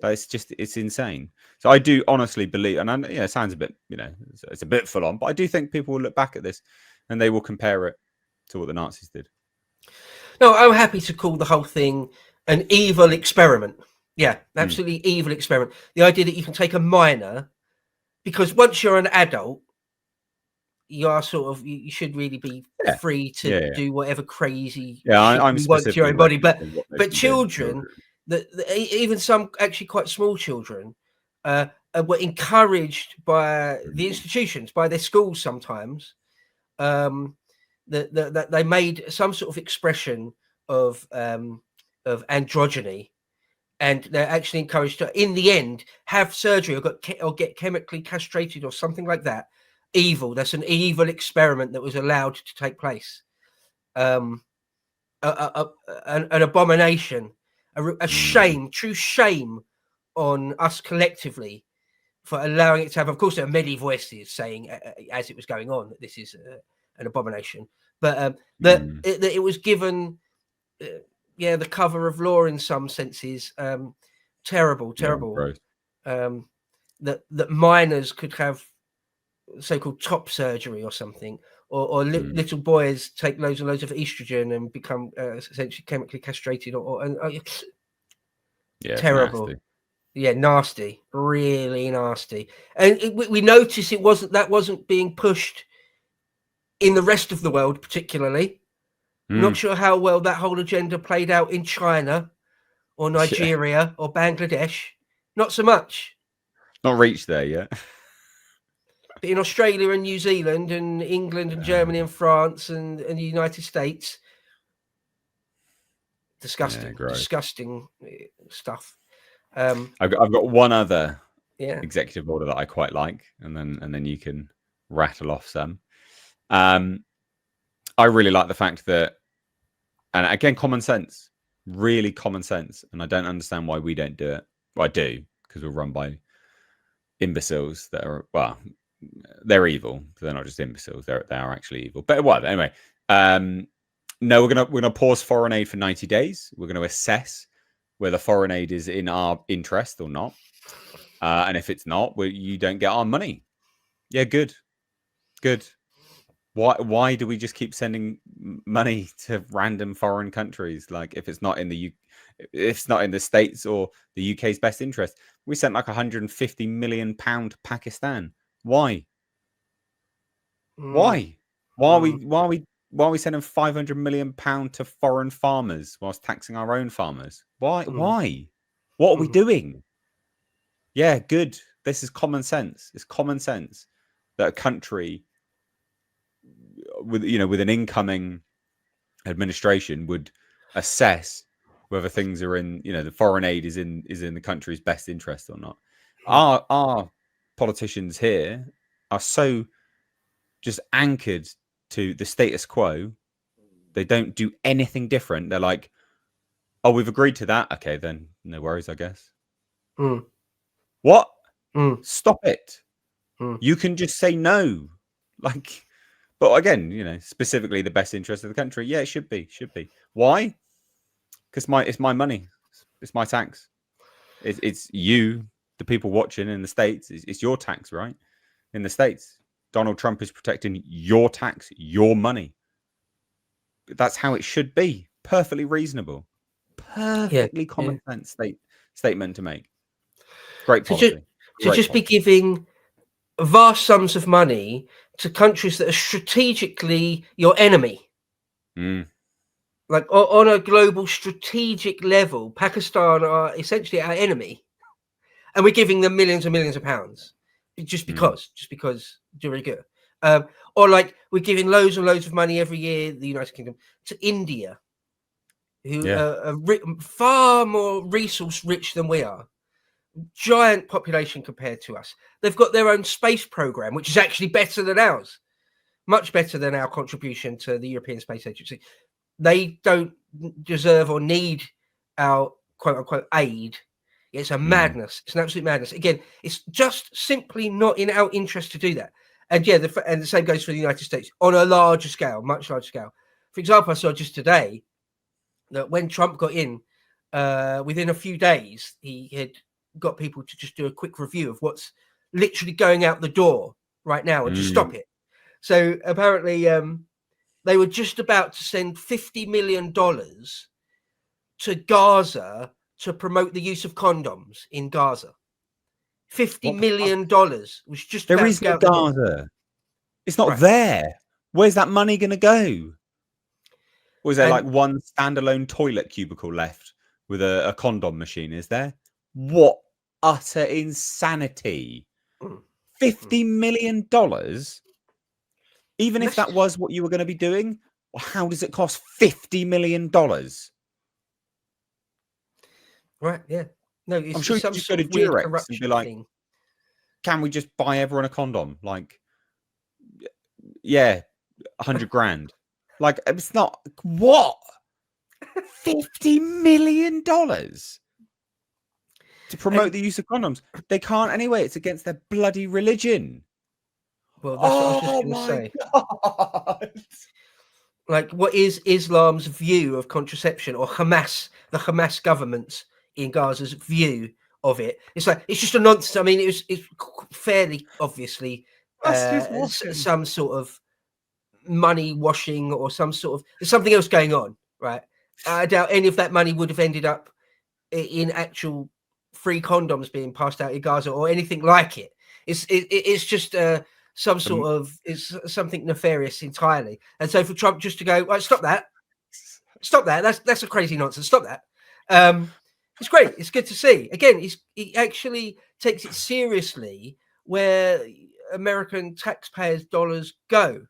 It's insane. So I do honestly believe, and it sounds a bit, it's a bit full on, but I do think people will look back at this and they will compare it to what the Nazis did.
No, I'm happy to call the whole thing An evil experiment. Yeah, absolutely evil experiment. The idea that you can take a minor, because once you're an adult, you are sort of, you should really be free to do whatever crazy shit
I'm
you want to your
specifically
own body.
referencing what they
But
can do to
children, even some actually quite small children, were encouraged by the institutions, by their schools sometimes, that they made some sort of expression of androgyny, and they're actually encouraged to, in the end, have surgery or get chemically castrated or something like that. Evil. That's an evil experiment that was allowed to take place. An abomination, a shame, true shame on us collectively for allowing it to have. Of course, there are many voices saying, as it was going on, that this is an abomination, but that it was given, the cover of law in some senses. Terrible. That minors could have so-called top surgery or something, or little boys take loads and loads of estrogen and become essentially chemically castrated, terrible.
Nasty.
Yeah, nasty, really nasty. And we notice that wasn't being pushed in the rest of the world particularly. Not sure how well that whole agenda played out in China or Nigeria or Bangladesh. Not so much.
Not reached there yet.
But in Australia and New Zealand and England and Germany and France and the United States, disgusting stuff.
I've got one other executive order that I quite like, and then you can rattle off some. I really like the fact that, and again, common sense, really common sense, and I don't understand why we don't do it. Well, I do, because we're run by imbeciles that are, well, they're evil. They're not just imbeciles; they are actually evil. But whatever. Anyway, no, we're gonna pause foreign aid for 90 days. We're gonna assess whether foreign aid is in our interest or not, and if it's not, you don't get our money. Yeah, good. Why do we just keep sending money to random foreign countries? Like, if it's not in if it's not in the States or the UK's best interest, we sent like 150 million pound to Pakistan. Why? Why are we sending 500 million pound to foreign farmers whilst taxing our own farmers? Why? What are we doing? Yeah, good. This is common sense. It's common sense that a country with an incoming administration would assess whether things are in, the foreign aid is in the country's best interest or not. Our politicians here are so just anchored to the status quo. They don't do anything different. They're like, oh, we've agreed to that. Okay, then no worries, I guess. What? Stop it. You can just say no. Like, but again, specifically the best interest of the country. Yeah, it should be. Why? Because it's my money. It's my tax. It's you, the people watching in the States. It's your tax, right? In the States, Donald Trump is protecting your tax, your money. That's how it should be. Perfectly reasonable. Perfectly common sense statement to make. Great policy.
Be giving vast sums of money to countries that are strategically your enemy. Like on a global strategic level, Pakistan are essentially our enemy, and we're giving them millions and millions of pounds just because they're really good. Or like we're giving loads and loads of money every year, the United Kingdom, to India, who are far more resource rich than we are. Giant population compared to us. They've got their own space program, which is actually better than ours, much better than our contribution to the European Space Agency. They don't deserve or need our quote unquote aid. It's a madness. It's an absolute madness. Again, it's just simply not in our interest to do that. And and the same goes for the United States on a larger scale, much larger scale. For example, I saw just today that when Trump got in, within a few days, he had got people to just do a quick review of what's literally going out the door right now and just stop it. So apparently they were just about to send $50 million to Gaza to promote the use of condoms in Gaza. $50 million was just
There
about
is
to go
no
out the door.
Gaza. It's not
Right.
there. Where's that money going to go? Or is there
And-
like one standalone toilet cubicle left with a condom machine? Is there? What utter insanity! $50 million? Even if that was what you were going to be doing, how does it cost $50 million?
Right, yeah. No, it's,
I'm sure you
some
could just go
sort
to
of weird
Durex and
corruption
be like,
thing.
can we just buy everyone a condom? Like, yeah, 100 grand. Like, it's not, what? $50 million to promote the use of condoms. They can't anyway. It's against their bloody religion.
Well, that's what I was just
Oh
going to
my
say.
God.
Like, what is Islam's view of contraception, or Hamas, the Hamas government's in Gaza's view of it? It's like, it's just a nonsense. I mean, it's fairly obviously
That's just washing.
some sort of money washing, or some sort of, there's something else going on, right? I doubt any of that money would have ended up in actual free condoms being passed out in Gaza or anything like it. It's just some sort of, it's something nefarious entirely. And so for Trump just to go, right, stop that, that's a crazy nonsense, stop that. It's great. It's good to see. Again, he actually takes it seriously where American taxpayers' dollars go.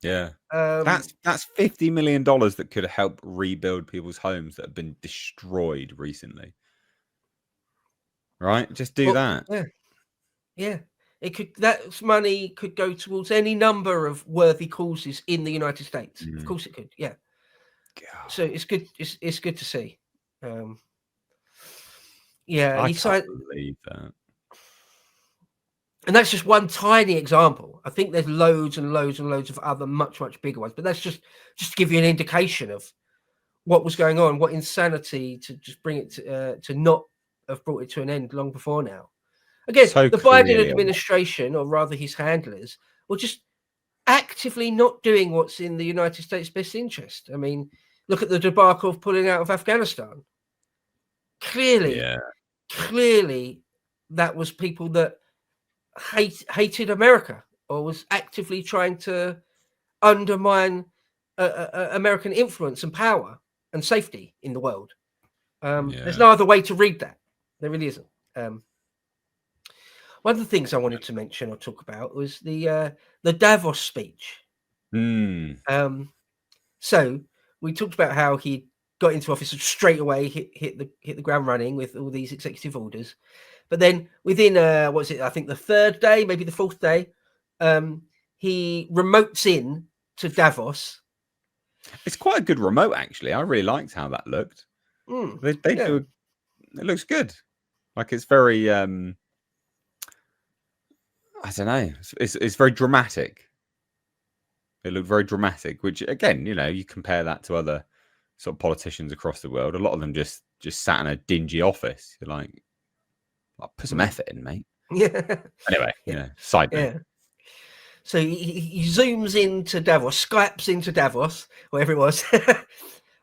Yeah. That's $50 million that could help rebuild people's homes that have been destroyed recently. Right? Just do that.
Yeah. It could, that money could go towards any number of worthy causes in the United States. Of course it could. Yeah. God. So it's good. It's good to see. Yeah,
I can't believe that.
And that's just one tiny example. I think there's loads and loads and loads of other much bigger ones. But that's just to give you an indication of what was going on, what insanity to just bring it to not have brought it to an end long before now. Again,
So
the Biden administration, or rather his handlers, were just actively not doing what's in the United States' best interest. I mean, look at the debacle of pulling out of Afghanistan. Clearly, that was people that hated America, or was actively trying to undermine American influence and power and safety in the world. There's no other way to read that. There really isn't. One of the things I wanted to mention or talk about was the Davos speech. So we talked about how he got into office and straight away hit the ground running with all these executive orders. But then within I think the third day, maybe the fourth day, he remotes in to Davos.
It's quite a good remote, actually. I really liked how that looked. They do. It looks good. Like, it's very I don't know. It's very dramatic. It looked very dramatic, which, again, you compare that to other sort of politicians across the world. A lot of them just sat in a dingy office. You're like, put some effort in, mate.
Yeah.
Anyway, side note.
Yeah. So he zooms into Davos, Skypes into Davos, wherever it was,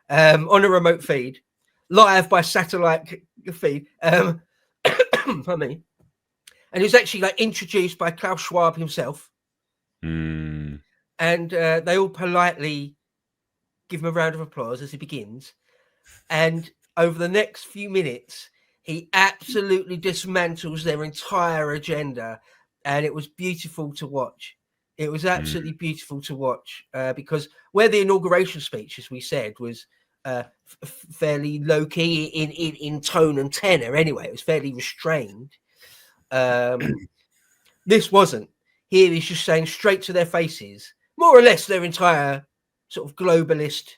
on a remote feed, live by satellite feed. Pardon me. And he was actually introduced by Klaus Schwab himself. And they all politely give him a round of applause as he begins. And over the next few minutes, he absolutely dismantles their entire agenda. And it was beautiful to watch. It was absolutely beautiful to watch because where the inauguration speech, as we said, was fairly low key in tone and tenor. Anyway, it was fairly restrained. This wasn't. Here he's just saying straight to their faces, more or less, their entire sort of globalist,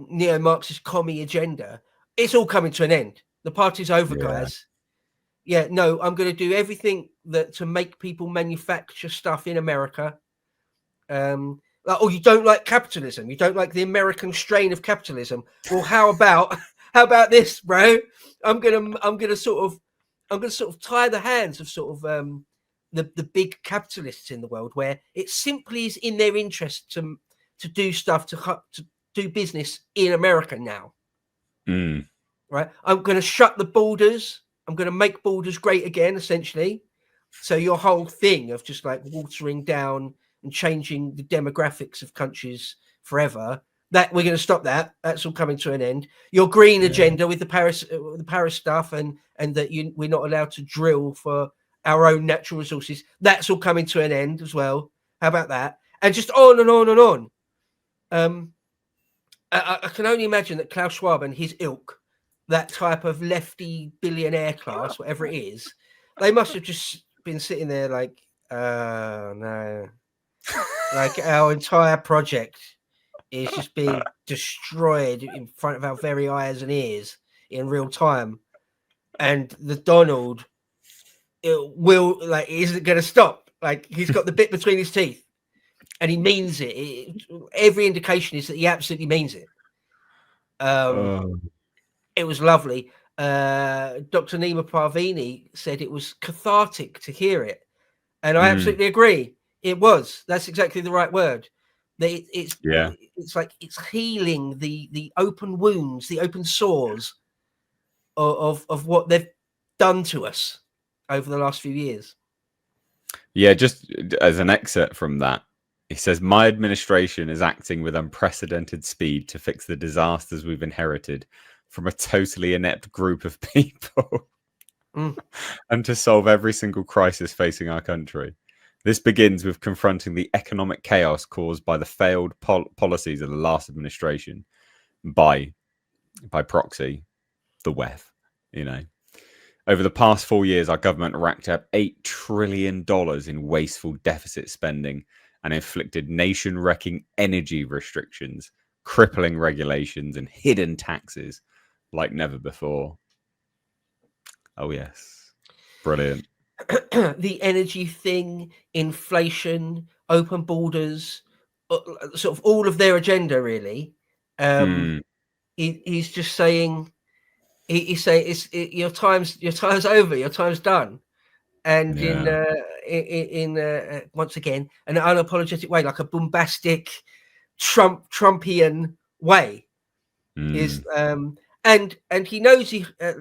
neo-Marxist commie agenda. It's all coming to an end. The party's over, guys. Yeah, no, I'm going to do everything to make people manufacture stuff in America. Oh, you don't like capitalism? You don't like the American strain of capitalism? Well, how about this, bro? I'm gonna sort of tie the hands of sort of the big capitalists in the world, where it simply is in their interest to do stuff to do business in America now.
Mm.
right? I'm going to shut the borders. I'm going to make borders great again, essentially. So your whole thing of just like watering down and changing the demographics of countries forever, that we're going to stop that. That's all coming to an end. Your green agenda with the Paris stuff, and that we're not allowed to drill for our own natural resources. That's all coming to an end as well. How about that? And just on and on and on. I can only imagine that Klaus Schwab and his ilk, that type of lefty billionaire class, whatever it is, they must have just been sitting there like, no, like our entire project is just being destroyed in front of our very eyes and ears in real time, and the Donald isn't going to stop. Like, he's got the bit between his teeth, and he means it. Every indication is that he absolutely means it. It was lovely. Dr. Nima Parvini said it was cathartic to hear it, and I absolutely agree. It was. That's exactly the right word. It's like it's healing the open wounds, the open sores of what they've done to us over the last few years.
Yeah, just as an excerpt from that, he says, "My administration is acting with unprecedented speed to fix the disasters we've inherited from a totally inept group of people and to solve every single crisis facing our country. This begins with confronting the economic chaos caused by the failed policies of the last administration, by proxy, the WEF, you know. Over the past 4 years, our government racked up $8 trillion in wasteful deficit spending and inflicted nation-wrecking energy restrictions, crippling regulations, and hidden taxes like never before." Oh, yes. Brilliant.
The energy thing, inflation, open borders, sort of all of their agenda, really. He's just saying, he's saying, your time's over, your time's done, and in once again an unapologetic way, like a bombastic Trumpian way, is and he knows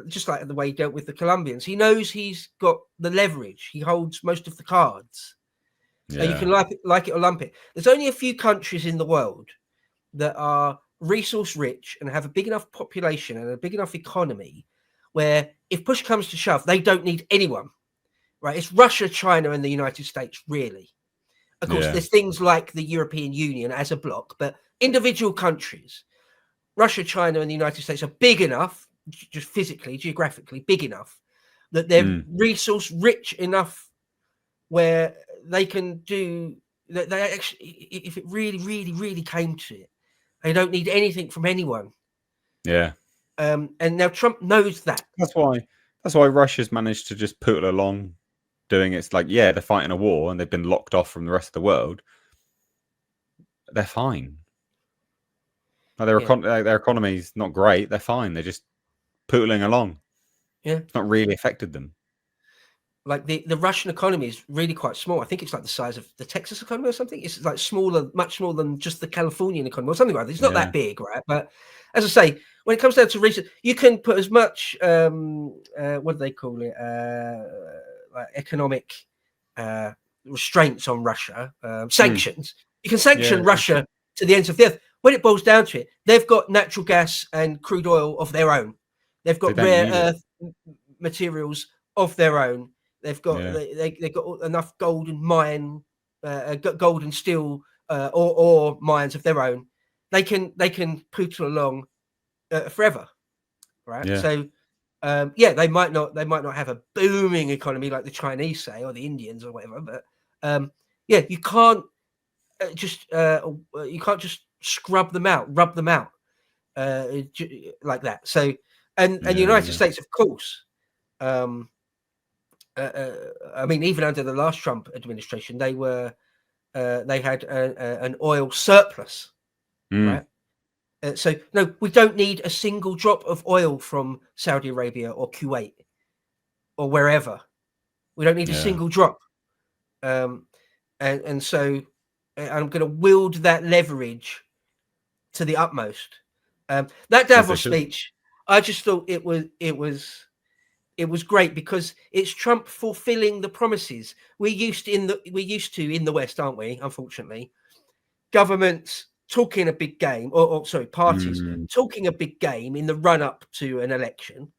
just like the way he dealt with the Colombians, he knows he's got the leverage. He holds most of the cards. You can like it or lump it. There's only a few countries in the world that are resource rich and have a big enough population and a big enough economy where if push comes to shove, they don't need anyone, right? It's Russia, China, and the United States, really. Of course, there's things like the European Union as a bloc, but individual countries, Russia, China, and the United States, are big enough, just physically, geographically, big enough that they're resource rich enough where they can do that. They actually, if it really, really, really came to it, they don't need anything from anyone.
Yeah.
And now Trump knows that.
That's why Russia's managed to just put along doing it. It's like, yeah, they're fighting a war and they've been locked off from the rest of the world. They're fine. Like their economy's not great. They're fine. They're just pootling along.
Yeah.
It's not really affected them.
Like the Russian economy is really quite small. I think it's like the size of the Texas economy or something. It's like smaller, much smaller than just the Californian economy or something like that. It's not that big, right? But as I say, when it comes down to research, you can put as much, what do they call it? Like economic restraints on Russia, sanctions. You can sanction Russia to the ends of the earth. When it boils down to it, they've got natural gas and crude oil of their own. They've got rare earth materials of their own. They've got they've got enough gold and gold and steel or mines of their own. They can pootle along forever, right?
Yeah.
So they might not have a booming economy like the Chinese say or the Indians or whatever, but you can't just scrub them out, rub them out like that. So and the United States, of course. I mean, even under the last Trump administration, they had an oil surplus, right? So no, we don't need a single drop of oil from Saudi Arabia or Kuwait or wherever. We don't need a single drop. And so I'm going to wield that leverage to the utmost. That Davos speech, I just thought it was great because it's Trump fulfilling the promises we used to in the West, aren't we? Unfortunately, governments talking a big game, or sorry, parties talking a big game in the run up to an election,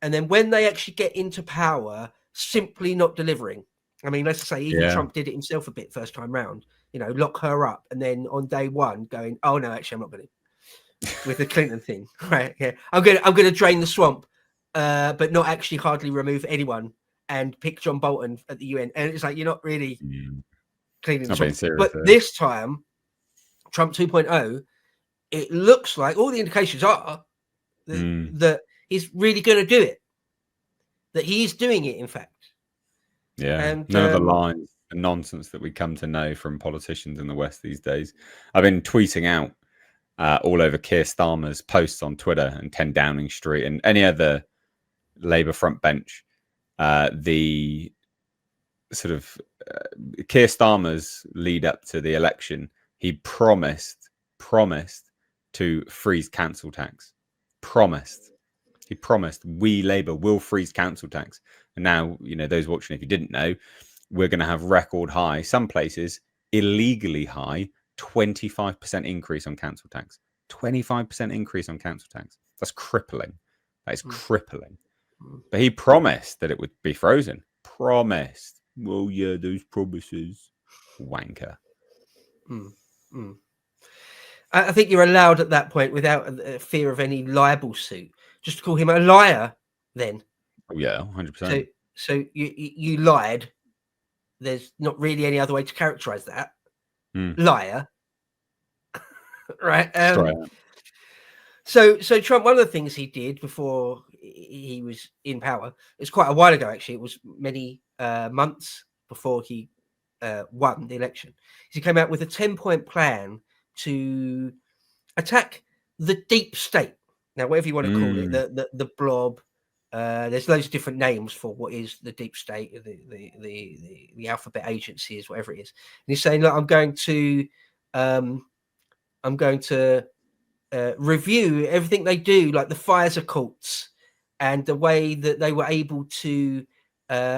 and then when they actually get into power, simply not delivering. I mean, let's say even Trump did it himself a bit first time round. Lock her up, and then on day one, going, "Oh no, actually, I'm not going to." With the Clinton thing, right? Yeah, I'm gonna drain the swamp, but not actually hardly remove anyone, and pick John Bolton at the UN. And it's like you're not really cleaning the swamp. But this time, Trump 2.0, it looks like all the indications are that he's really going to do it. That he is doing it, in fact.
Yeah,
and
none of the lines and nonsense that we come to know from politicians in the West these days. I've been tweeting out all over Keir Starmer's posts on Twitter and 10 Downing Street and any other Labour front bench. The sort of Keir Starmer's lead up to the election, he promised to freeze council tax. He promised we Labour will freeze council tax. And now, those watching, if you didn't know, we're going to have record high, some places illegally high, 25% increase on council tax. 25% increase on council tax. That's crippling. That is crippling. But he promised that it would be frozen. Promised. Well, yeah, those promises. Wanker.
I think you're allowed at that point, without fear of any libel suit, just to call him a liar then.
Oh, yeah, 100%.
So you lied. There's not really any other way to characterize that. Liar. Right. So Trump, one of the things he did before he was in power, it's quite a while ago actually, it was many months before he won the election, he came out with a 10-point plan to attack the deep state. Now, whatever you want to call it, the blob, there's loads of different names for what is the deep state, the alphabet agencies, whatever it is. And he's saying, look, I'm going to review everything they do, like the Pfizer cults and the way that they were able to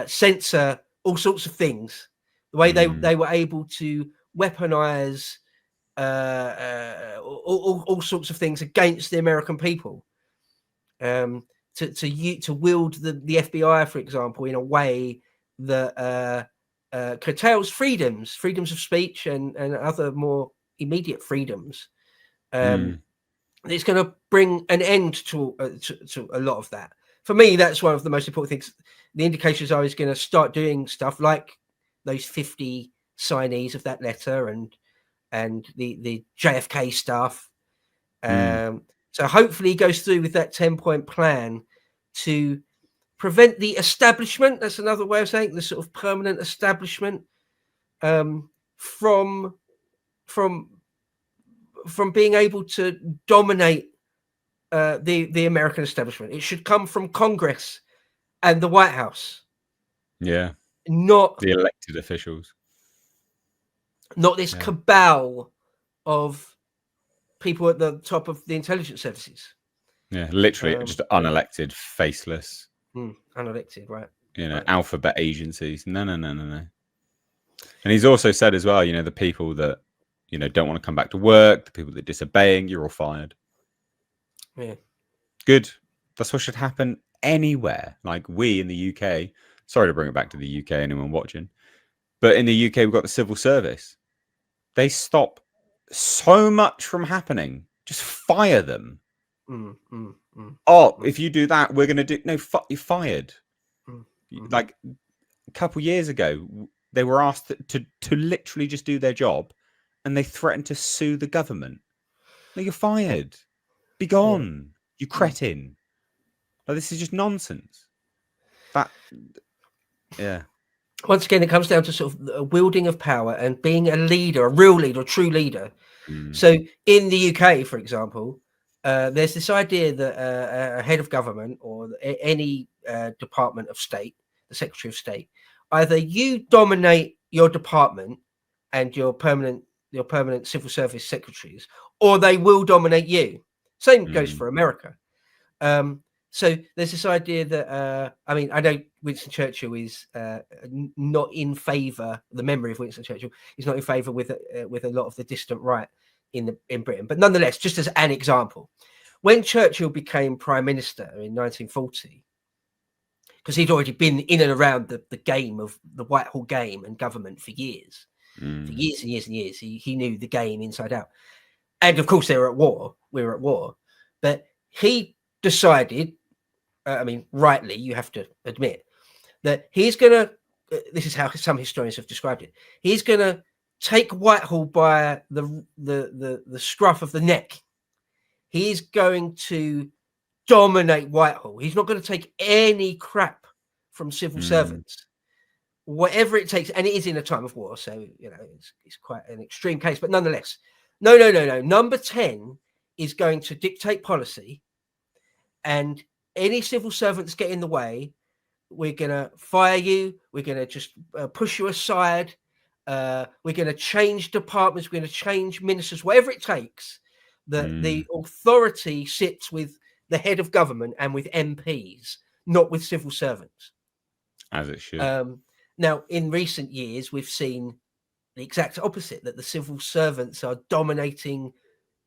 censor all sorts of things, the way they were able to weaponize all sorts of things against the American people, to wield the FBI, for example, in a way that curtails freedoms of speech and other more immediate freedoms. It's going to bring an end to a lot of that. For me, that's one of the most important things. The indications are he's going to start doing stuff like those 50 signees of that letter and the JFK stuff. So hopefully he goes through with that 10-point plan to prevent the establishment, that's another way of saying it, the sort of permanent establishment, from being able to dominate the American establishment. It should come from Congress and the White House.
Yeah.
Not
the elected officials.
Not this cabal of people at the top of the intelligence services.
Yeah, literally just unelected, faceless.
Unelected, right.
Right. Alphabet agencies. No. And he's also said as well, the people that, don't want to come back to work, the people that are disobeying, you're all fired.
Yeah.
Good. That's what should happen anywhere. Like we in the UK, sorry to bring it back to the UK, anyone watching, but in the UK, we've got the civil service. They stop so much from happening. Just fire them. If you do that, we're going to do... No, you're fired. Like a couple years ago, they were asked to literally just do their job, and they threatened to sue the government. No, you're fired. Be gone, you cretin. Like, this is just nonsense.
Once again, it comes down to sort of a wielding of power and being a leader, a real leader, a true leader. So in the UK, for example, there's this idea that a head of government or any department of state, the Secretary of State, either you dominate your department and your permanent civil service secretaries, or they will dominate you. Same goes for America. So there's this idea that I mean, I know Winston Churchill is not in favour. The memory of Winston Churchill is not in favour with a lot of the distant right in Britain. But nonetheless, just as an example, when Churchill became prime minister in 1940, because he'd already been in and around the game of the Whitehall game and government for years and years and years. He knew the game inside out. And of course, they were at war. We were at war. But he decided, I mean, rightly, you have to admit, that he's going to, this is how some historians have described it, he's going to take Whitehall by the scruff of the neck. He's going to dominate Whitehall. He's not going to take any crap from civil servants, whatever it takes. And it is in a time of war, so you know it's quite an extreme case. But nonetheless, no. Number 10 is going to dictate policy, and any civil servants get in the way, we're going to fire you. We're going to just push you aside. We're going to change departments. We're going to change ministers, whatever it takes. The authority sits with the head of government and with MPs, not with civil servants.
As it should.
Now, in recent years, we've seen the exact opposite, that the civil servants are dominating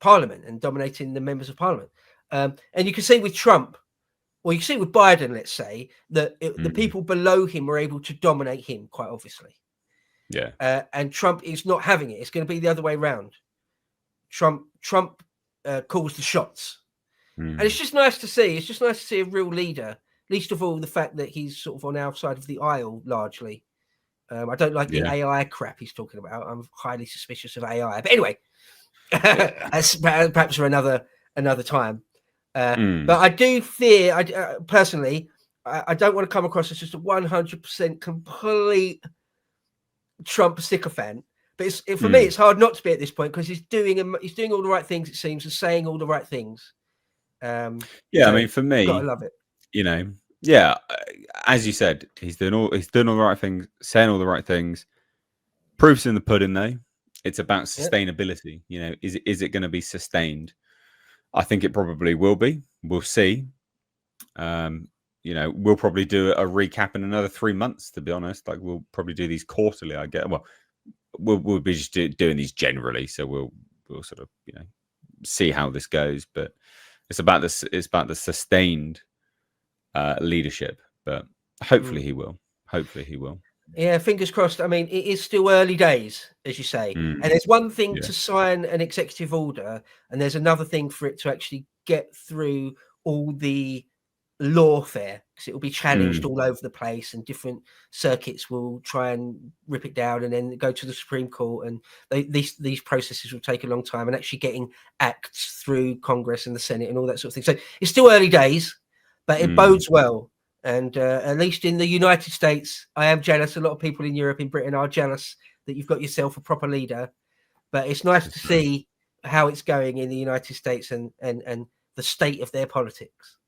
Parliament and dominating the members of Parliament. And you can see with Trump, or you can see with Biden, let's say, that the people below him were able to dominate him, quite obviously.
Yeah.
And Trump is not having it. It's going to be the other way around. Trump calls the shots. And it's just nice to see. It's just nice to see a real leader, least of all the fact that he's sort of on our side of the aisle, largely. I don't like the AI crap he's talking about. I'm highly suspicious of AI. But anyway, that's perhaps for another time. But I do fear, personally, I don't want to come across as just a 100% complete Trump sycophant. But for me, it's hard not to be at this point, because he's doing all the right things, it seems, and saying all the right things.
I mean, for me,
gotta love it.
You know, as you said, he's doing all the right things, saying all the right things. Proof's in the pudding, though. It's about sustainability. You know, is it going to be sustained? I think it probably will be. We'll see. You know, we'll probably do a recap in another 3 months, to be honest. Like, we'll probably do these quarterly, I guess. Well, we'll be just doing these generally, so we'll sort of, you know, see how this goes. But it's about the sustained leadership. But hopefully he will. Hopefully he will.
Yeah, fingers crossed. I mean, it is still early days, as you say. And there's one thing to sign an executive order, and there's another thing for it to actually get through all the lawfare, because it will be challenged all over the place, and different circuits will try and rip it down and then go to the Supreme Court. And these processes will take a long time, and actually getting acts through Congress and the Senate and all that sort of thing. So it's still early days, but it bodes well. And at least in the United States, I am jealous. A lot of people in Europe, in Britain, are jealous that you've got yourself a proper leader. But it's nice to see how it's going in the United States and the state of their politics.